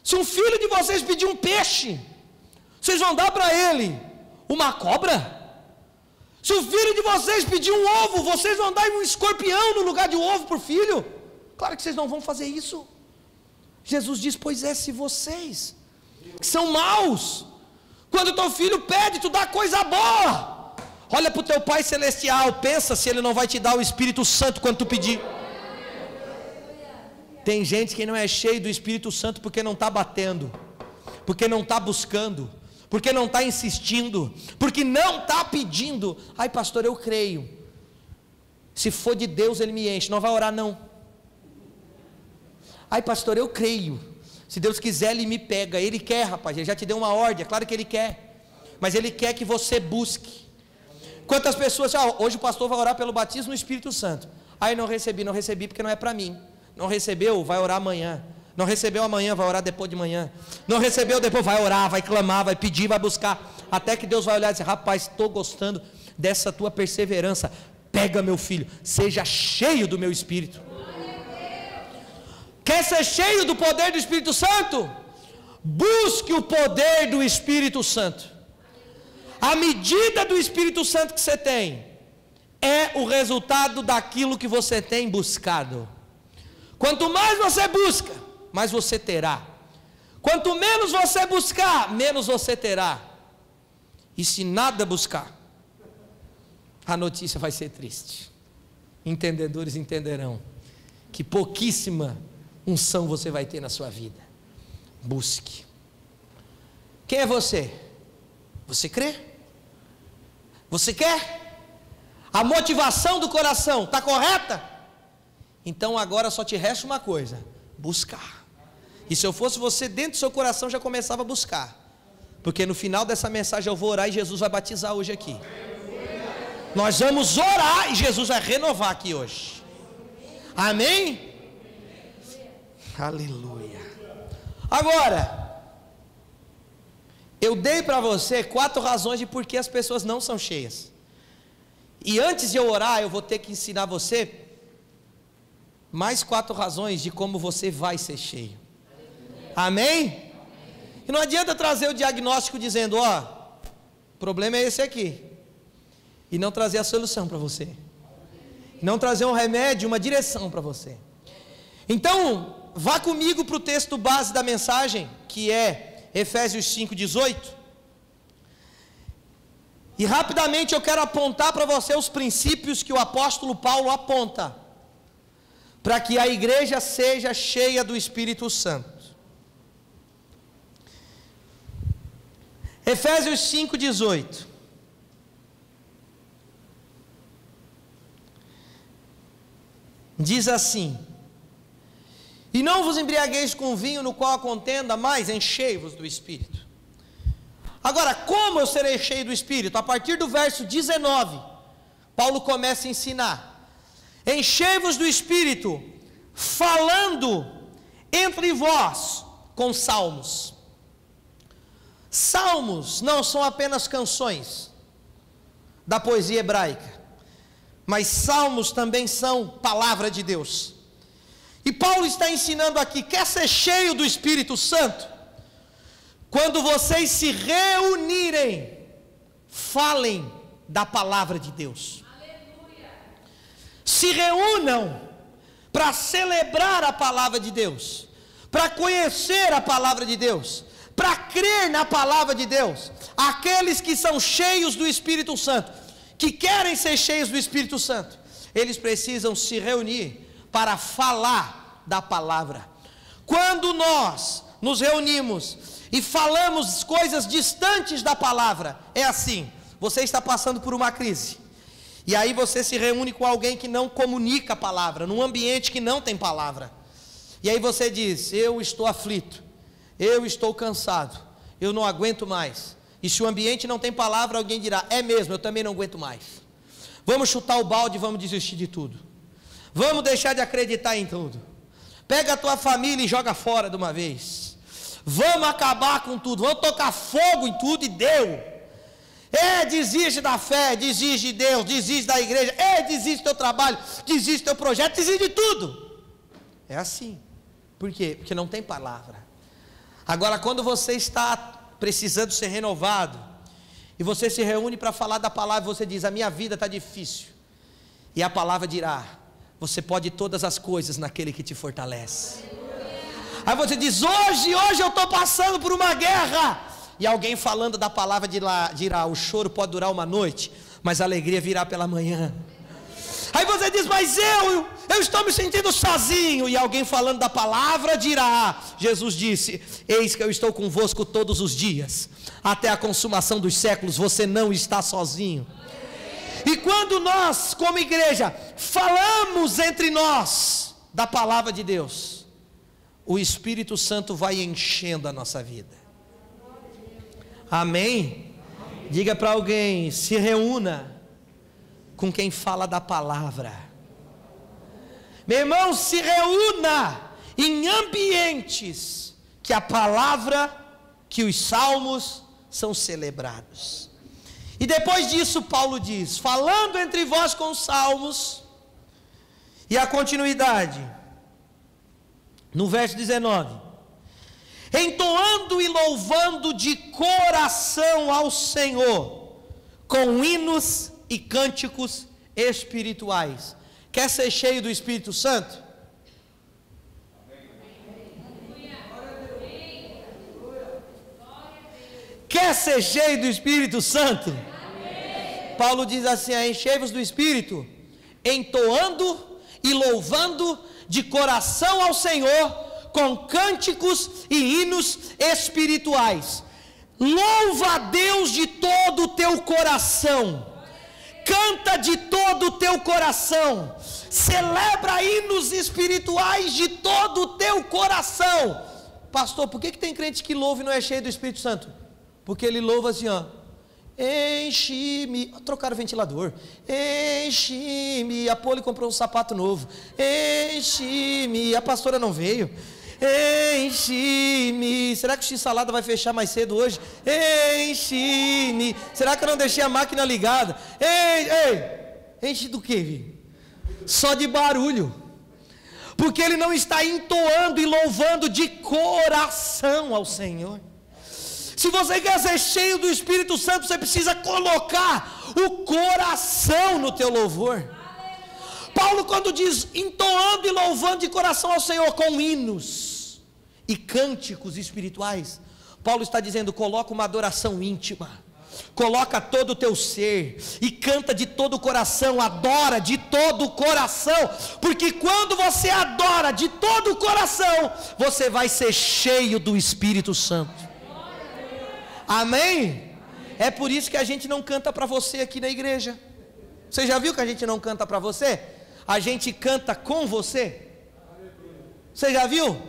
Se um filho de vocês pedir um peixe, vocês vão dar para ele uma cobra? Se o filho de vocês pedir um ovo, vocês vão dar um escorpião no lugar de um ovo para o filho? Claro que vocês não vão fazer isso. Jesus diz: pois é, se vocês que são maus, quando teu filho pede, tu dá coisa boa. Olha para o teu Pai Celestial, pensa se Ele não vai te dar o Espírito Santo quando tu pedir. Tem gente que não é cheio do Espírito Santo porque não está batendo, porque não está buscando, porque não está insistindo, porque não está pedindo. Ai pastor, eu creio, se for de Deus Ele me enche. Não vai orar não. Ai pastor, eu creio, se Deus quiser Ele me pega. Ele quer, rapaz, Ele já te deu uma ordem, é claro que Ele quer, mas Ele quer que você busque. Quantas pessoas, hoje o pastor vai orar pelo batismo no Espírito Santo. Ai não recebi porque não é para mim. Não recebeu, vai orar amanhã. Não recebeu amanhã, vai orar depois de manhã. Não recebeu depois, vai orar, vai clamar, vai pedir, vai buscar, até que Deus vai olhar e dizer: rapaz, estou gostando dessa tua perseverança. Pega meu filho, seja cheio do meu Espírito. Quer ser cheio do poder do Espírito Santo? Busque o poder do Espírito Santo. A medida do Espírito Santo que você tem é o resultado daquilo que você tem buscado. Quanto mais você busca, mais você terá. Quanto menos você buscar, menos você terá. E se nada buscar, a notícia vai ser triste. Entendedores entenderão que pouquíssima unção você vai ter na sua vida. Busque. Quem é você? Você crê? Você quer? A motivação do coração está correta? Então agora só te resta uma coisa: buscar. E se eu fosse você, dentro do seu coração já começava a buscar, porque no final dessa mensagem eu vou orar e Jesus vai batizar hoje aqui. Nós vamos orar e Jesus vai renovar aqui hoje. Amém? Aleluia. Agora, eu dei para você 4 razões de por que as pessoas não são cheias. E antes de eu orar, eu vou ter que ensinar você mais 4 razões de como você vai ser cheio. Amém? E não adianta trazer o diagnóstico dizendo: ó, o problema é esse aqui, e não trazer a solução para você, não trazer um remédio, uma direção para você. Então, vá comigo para o texto base da mensagem, que é Efésios 5:18. E rapidamente eu quero apontar para você os princípios que o apóstolo Paulo aponta para que a igreja seja cheia do Espírito Santo. Efésios 5:18. Diz assim: e não vos embriagueis com vinho, no qual há contenda, mas enchei-vos do Espírito. Agora, como eu serei cheio do Espírito? A partir do verso 19, Paulo começa a ensinar: enchei-vos do Espírito, falando entre vós com salmos. Salmos não são apenas canções da poesia hebraica, mas salmos também são palavra de Deus. E Paulo está ensinando aqui: quer ser cheio do Espírito Santo? Quando vocês se reunirem, falem da palavra de Deus. Aleluia. Se reúnam para celebrar a palavra de Deus, para conhecer a palavra de Deus, para crer na palavra de Deus. Aqueles que são cheios do Espírito Santo, que querem ser cheios do Espírito Santo, eles precisam se reunir para falar da palavra. Quando nós nos reunimos e falamos coisas distantes da palavra, é assim: você está passando por uma crise, e aí você se reúne com alguém que não comunica a palavra, num ambiente que não tem palavra, e aí você diz: eu estou aflito, eu estou cansado, eu não aguento mais. E se o ambiente não tem palavra, alguém dirá: é mesmo, eu também não aguento mais. Vamos chutar o balde, vamos desistir de tudo, vamos deixar de acreditar em tudo, pega a tua família e joga fora de uma vez. Vamos acabar com tudo, vamos tocar fogo em tudo e deu. Desiste da fé, desiste de Deus, desiste da igreja, desiste do teu trabalho, desiste do teu projeto, desiste de tudo. É assim. Por quê? Porque não tem palavra. Agora, quando você está precisando ser renovado, e você se reúne para falar da palavra, você diz: a minha vida está difícil, e a palavra dirá: você pode todas as coisas naquele que te fortalece. Aí você diz: hoje eu estou passando por uma guerra, e alguém falando da palavra dirá: o choro pode durar uma noite, mas a alegria virá pela manhã. Aí você diz, mas eu estou me sentindo sozinho. E alguém falando da palavra dirá, Jesus disse, eis que eu estou convosco todos os dias, até a consumação dos séculos. Você não está sozinho. E quando nós, como igreja, falamos entre nós da palavra de Deus, o Espírito Santo vai enchendo a nossa vida. Amém? Diga para alguém, se reúna com quem fala da palavra. Meu irmão, se reúna em ambientes que a palavra, que os salmos são celebrados. E depois disso Paulo diz, falando entre vós com os salmos, e a continuidade, no verso 19, entoando e louvando de coração ao Senhor, com hinos e cânticos espirituais. Quer ser cheio do Espírito Santo? Quer ser cheio do Espírito Santo? Amém. Paulo diz assim, enchei-vos do Espírito, entoando e louvando de coração ao Senhor, com cânticos e hinos espirituais. Louva a Deus de todo o teu coração, canta de todo o teu coração, celebra hinos espirituais de todo o teu coração. Pastor, por que tem crente que louva e não é cheio do Espírito Santo? Porque ele louva assim, ó, enche-me, trocaram o ventilador, enche-me, a Poli comprou um sapato novo, enche-me, a pastora não veio, enche-me, será que o X-salada vai fechar mais cedo hoje? Enche-me, será que eu não deixei a máquina ligada? Enche do quê? Só de barulho, porque ele não está entoando e louvando de coração ao Senhor. Se você quer ser cheio do Espírito Santo, você precisa colocar o coração no teu louvor. Paulo, quando diz entoando e louvando de coração ao Senhor com hinos e cânticos espirituais, Paulo está dizendo, coloca uma adoração íntima, coloca todo o teu ser e canta de todo o coração, adora de todo o coração, porque quando você adora de todo o coração, você vai ser cheio do Espírito Santo. Amém? É por isso que a gente não canta para você aqui na igreja. Você já viu que a gente não canta para você? A gente canta com você. Você já viu?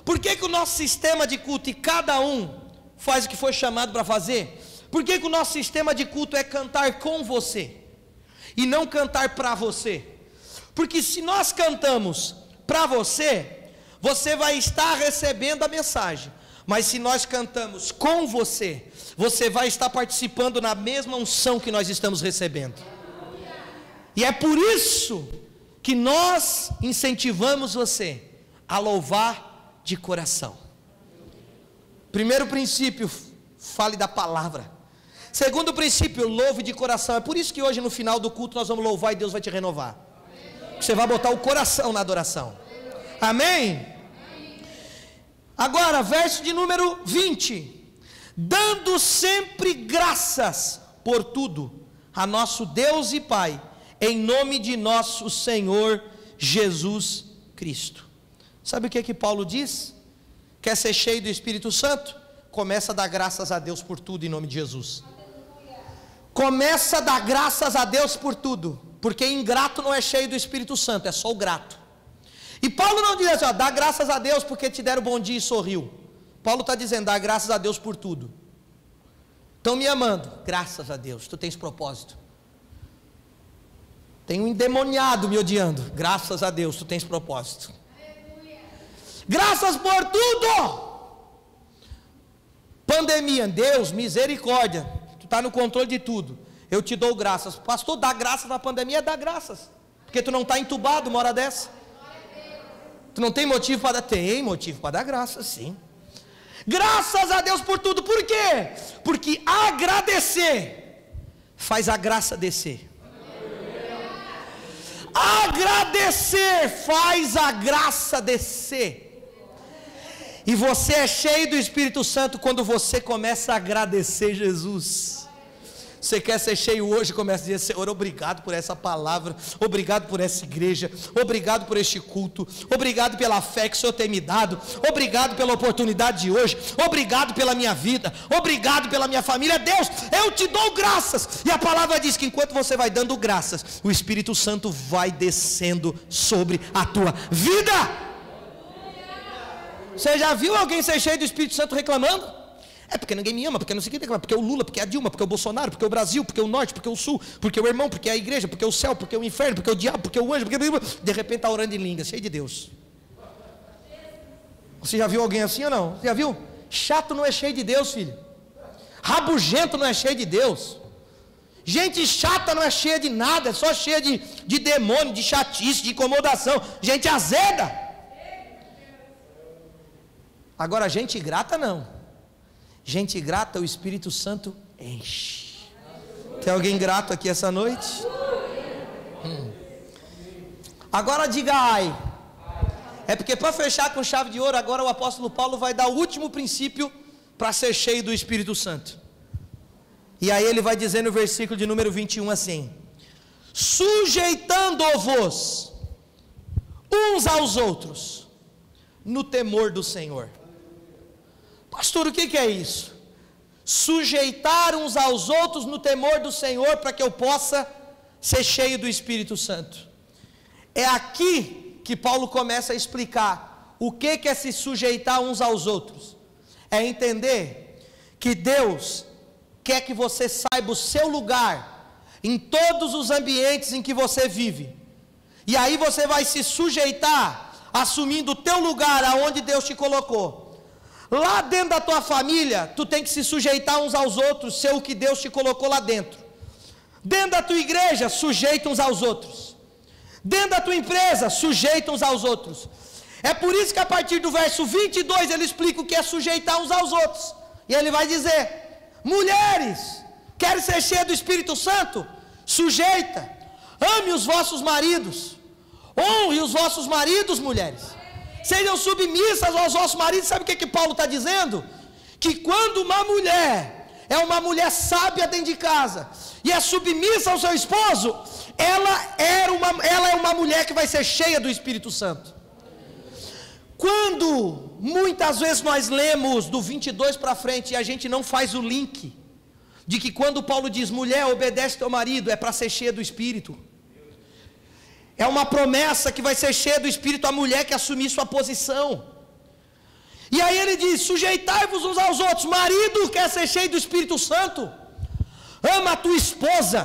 Por que o nosso sistema de culto, e cada um faz o que foi chamado para fazer? Por que o nosso sistema de culto é cantar com você e não cantar para você? Porque se nós cantamos para você, você vai estar recebendo a mensagem. Mas se nós cantamos com você, você vai estar participando na mesma unção que nós estamos recebendo. E é por isso que nós incentivamos você a louvar de coração. Primeiro princípio, fale da palavra. Segundo princípio, louve de coração. É por isso que hoje no final do culto nós vamos louvar e Deus vai te renovar. Você vai botar o coração na adoração. Amém? Agora, verso de número 20: dando sempre graças por tudo a nosso Deus e Pai, em nome de nosso Senhor Jesus Cristo. Sabe o que Paulo diz? Quer ser cheio do Espírito Santo? Começa a dar graças a Deus por tudo em nome de Jesus. Começa a dar graças a Deus por tudo, porque ingrato não é cheio do Espírito Santo, é só o grato. E Paulo não diz assim, dá graças a Deus porque te deram bom dia e sorriu. Paulo está dizendo, dá graças a Deus por tudo. Estão me amando, graças a Deus, tu tens propósito. Tem um endemoniado me odiando, graças a Deus, tu tens propósito. Aleluia. Graças por tudo. Pandemia, Deus, misericórdia, tu está no controle de tudo, eu te dou graças. Pastor, dá graças na pandemia, dá graças, porque tu não está entubado uma hora dessa. Tu não tem motivo para dar? Tem motivo para dar graças, sim. Graças a Deus por tudo. Por quê? Porque agradecer faz a graça descer. Agradecer faz a graça descer. E você é cheio do Espírito Santo quando você começa a agradecer Jesus. Você quer ser cheio hoje? Comece a dizer: Senhor, obrigado por essa palavra, obrigado por essa igreja, obrigado por este culto, obrigado pela fé que o Senhor tem me dado, obrigado pela oportunidade de hoje, obrigado pela minha vida, obrigado pela minha família. Deus, eu te dou graças. E a palavra diz que enquanto você vai dando graças, o Espírito Santo vai descendo sobre a tua vida. Você já viu alguém ser cheio do Espírito Santo reclamando? É porque ninguém me ama, porque não sei o que, porque o Lula, porque a Dilma, porque o Bolsonaro, porque o Brasil, porque o Norte, porque o Sul, porque o irmão, porque a igreja, porque o céu, porque o inferno, porque o diabo, porque o anjo, porque... De repente está orando em línguas, cheio de Deus. Você já viu alguém assim ou não? Você já viu? Chato não é cheio de Deus, filho. Rabugento não é cheio de Deus. Gente chata não é cheia de nada, é só cheia de demônio, de chatice, de incomodação. Gente azeda. Agora, gente grata não. Gente grata, o Espírito Santo enche. Tem alguém grato aqui essa noite? Agora diga ai. É porque para fechar com chave de ouro, agora o apóstolo Paulo vai dar o último princípio para ser cheio do Espírito Santo. E aí ele vai dizer no versículo de número 21 assim: sujeitando-vos uns aos outros no temor do Senhor. Pastor, o que é isso? Sujeitar uns aos outros no temor do Senhor, para que eu possa ser cheio do Espírito Santo. É aqui que Paulo começa a explicar o que é se sujeitar uns aos outros. É entender que Deus quer que você saiba o seu lugar em todos os ambientes em que você vive. E aí você vai se sujeitar, assumindo o teu lugar aonde Deus te colocou. Lá dentro da tua família, tu tem que se sujeitar uns aos outros, ser o que Deus te colocou lá dentro. Dentro da tua igreja, sujeita uns aos outros. Dentro da tua empresa, sujeita uns aos outros. É por isso que a partir do verso 22, ele explica o que é sujeitar uns aos outros. E ele vai dizer: mulheres, querem ser cheias do Espírito Santo? Sujeita. Ame os vossos maridos. Honre os vossos maridos, mulheres. Sejam submissas aos vossos maridos. Sabe o que Paulo está dizendo? Que quando uma mulher é uma mulher sábia dentro de casa e é submissa ao seu esposo, ela é uma mulher que vai ser cheia do Espírito Santo. Quando muitas vezes nós lemos do 22 para frente e a gente não faz o link de que quando Paulo diz: mulher, obedece teu marido, é para ser cheia do Espírito. É uma promessa que vai ser cheia do Espírito a mulher que assumir sua posição. E aí ele diz: sujeitai-vos uns aos outros. Marido quer ser cheio do Espírito Santo? Ama a tua esposa,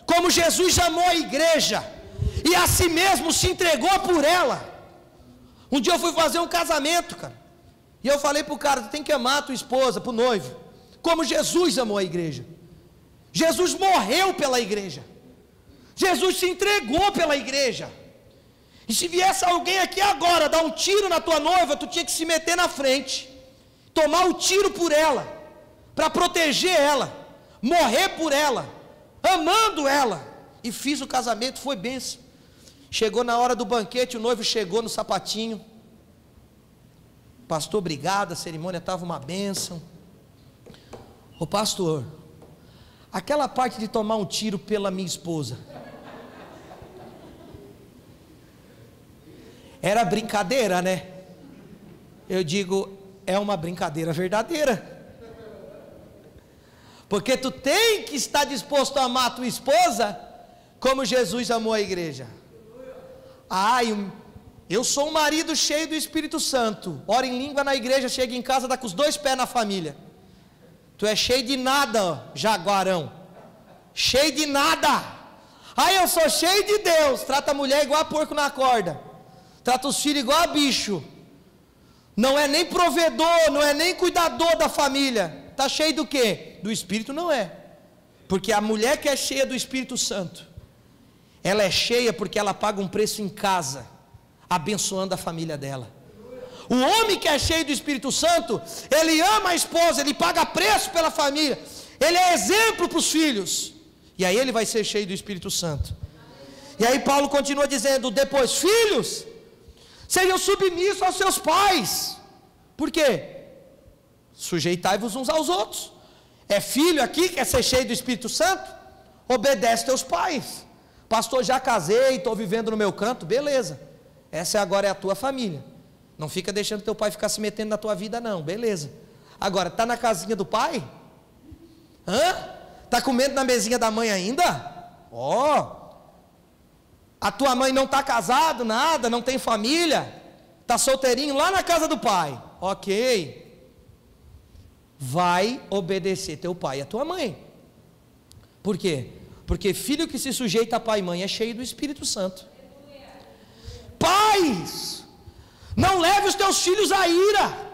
como Jesus amou a igreja, e a si mesmo se entregou por ela. Um dia eu fui fazer um casamento, cara, e eu falei para o cara: tu tem que amar a tua esposa, para o noivo, como Jesus amou a igreja. Jesus morreu pela igreja. Jesus se entregou pela igreja. E se viesse alguém aqui agora dar um tiro na tua noiva, tu tinha que se meter na frente, tomar o tiro por ela, para proteger ela, morrer por ela, amando ela. E fiz o casamento, foi bênção. Chegou na hora do banquete, o noivo chegou no sapatinho. Pastor, obrigado, a cerimônia estava uma bênção. Ô pastor, aquela parte de tomar um tiro pela minha esposa, era brincadeira, né? Eu digo: é uma brincadeira verdadeira. Porque tu tem que estar disposto a amar a tua esposa como Jesus amou a igreja. Eu sou um marido cheio do Espírito Santo, ora em língua na igreja, chega em casa, dá com os dois pés na família. Tu é cheio de nada, jaguarão. Cheio de nada. Eu sou cheio de Deus. Trata a mulher igual a porco na corda. Trata os filhos igual a bicho. Não é nem provedor, não é nem cuidador da família. Está cheio do quê? Do Espírito não é. Porque a mulher que é cheia do Espírito Santo, ela é cheia porque ela paga um preço em casa, abençoando a família dela. O homem que é cheio do Espírito Santo, ele ama a esposa, ele paga preço pela família, ele é exemplo para os filhos, e aí ele vai ser cheio do Espírito Santo. E aí Paulo continua dizendo depois: filhos, sejam submissos aos seus pais. Por quê? Sujeitai-vos uns aos outros. É filho aqui, quer ser cheio do Espírito Santo? Obedece teus pais. Pastor, já casei, estou vivendo no meu canto, beleza. Essa agora é a tua família. Não fica deixando teu pai ficar se metendo na tua vida não, beleza. Agora, está na casinha do pai? Está comendo na mesinha da mãe ainda? A tua mãe não está casado, nada, não tem família, está solteirinho lá na casa do pai. Ok. Vai obedecer teu pai e a tua mãe. Por quê? Porque filho que se sujeita a pai e mãe é cheio do Espírito Santo. Pais, não leve os teus filhos à ira.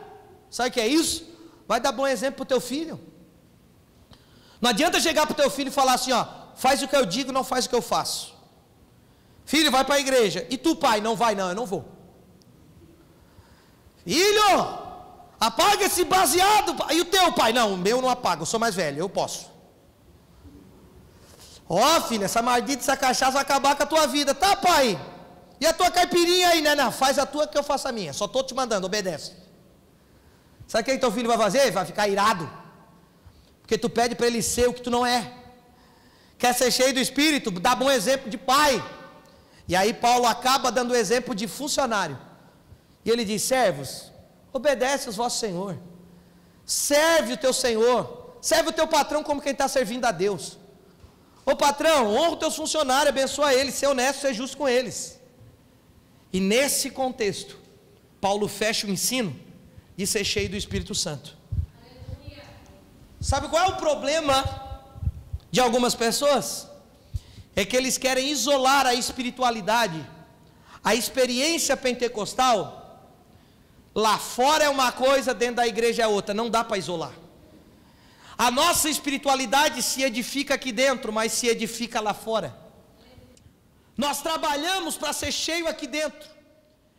Sabe o que é isso? Vai dar bom exemplo para o teu filho. Não adianta chegar para o teu filho e falar assim, faz o que eu digo, não faz o que eu faço. Filho, vai para a igreja. E tu, pai, não vai? Não, eu não vou. Filho, apaga esse baseado. E o teu, pai? Não, o meu não apaga, eu sou mais velho, eu posso. Filho, essa maldita, essa cachaça vai acabar com a tua vida. Tá, pai? E a tua caipirinha aí, né? Não, faz a tua que eu faço a minha. Só estou te mandando, obedece. Sabe o que teu filho vai fazer? Vai ficar irado. Porque tu pede para ele ser o que tu não é. Quer ser cheio do Espírito? Dá bom exemplo de pai. E aí Paulo acaba dando o exemplo de funcionário. E ele diz, servos, obedece ao vosso Senhor. Serve o teu Senhor. Serve o teu patrão como quem está servindo a Deus. Ô patrão, honra os teus funcionários, abençoa eles, ser honesto, ser justo com eles. E nesse contexto, Paulo fecha o ensino de ser cheio do Espírito Santo. Aleluia. Sabe qual é o problema de algumas pessoas? É que eles querem isolar a espiritualidade, a experiência pentecostal. Lá fora é uma coisa, dentro da igreja é outra, não dá para isolar. A nossa espiritualidade se edifica aqui dentro, mas se edifica lá fora. Nós trabalhamos para ser cheio aqui dentro,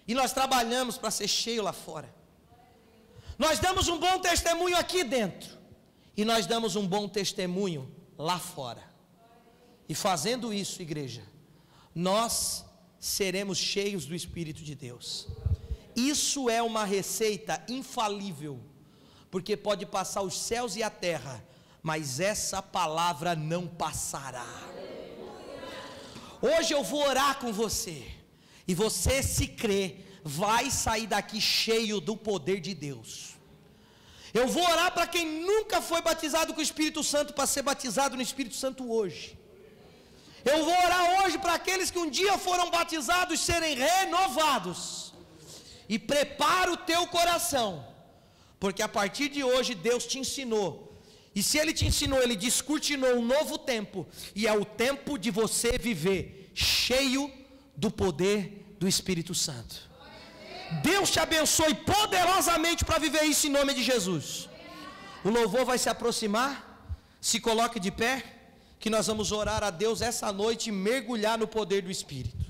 e nós trabalhamos para ser cheio lá fora. Nós damos um bom testemunho aqui dentro, e nós damos um bom testemunho lá fora. E fazendo isso, igreja, nós seremos cheios do Espírito de Deus. Isso é uma receita infalível, porque pode passar os céus e a terra, mas essa palavra não passará. Hoje eu vou orar com você, e você, se crer, vai sair daqui cheio do poder de Deus. Eu vou orar para quem nunca foi batizado com o Espírito Santo, para ser batizado no Espírito Santo hoje. Eu vou orar hoje para aqueles que um dia foram batizados, serem renovados. E prepara o teu coração, porque a partir de hoje Deus te ensinou, e se Ele te ensinou, Ele descortinou um novo tempo, e é o tempo de você viver cheio do poder do Espírito Santo. Deus te abençoe poderosamente para viver isso em nome de Jesus. O louvor vai se aproximar, se coloque de pé, que nós vamos orar a Deus essa noite e mergulhar no poder do Espírito.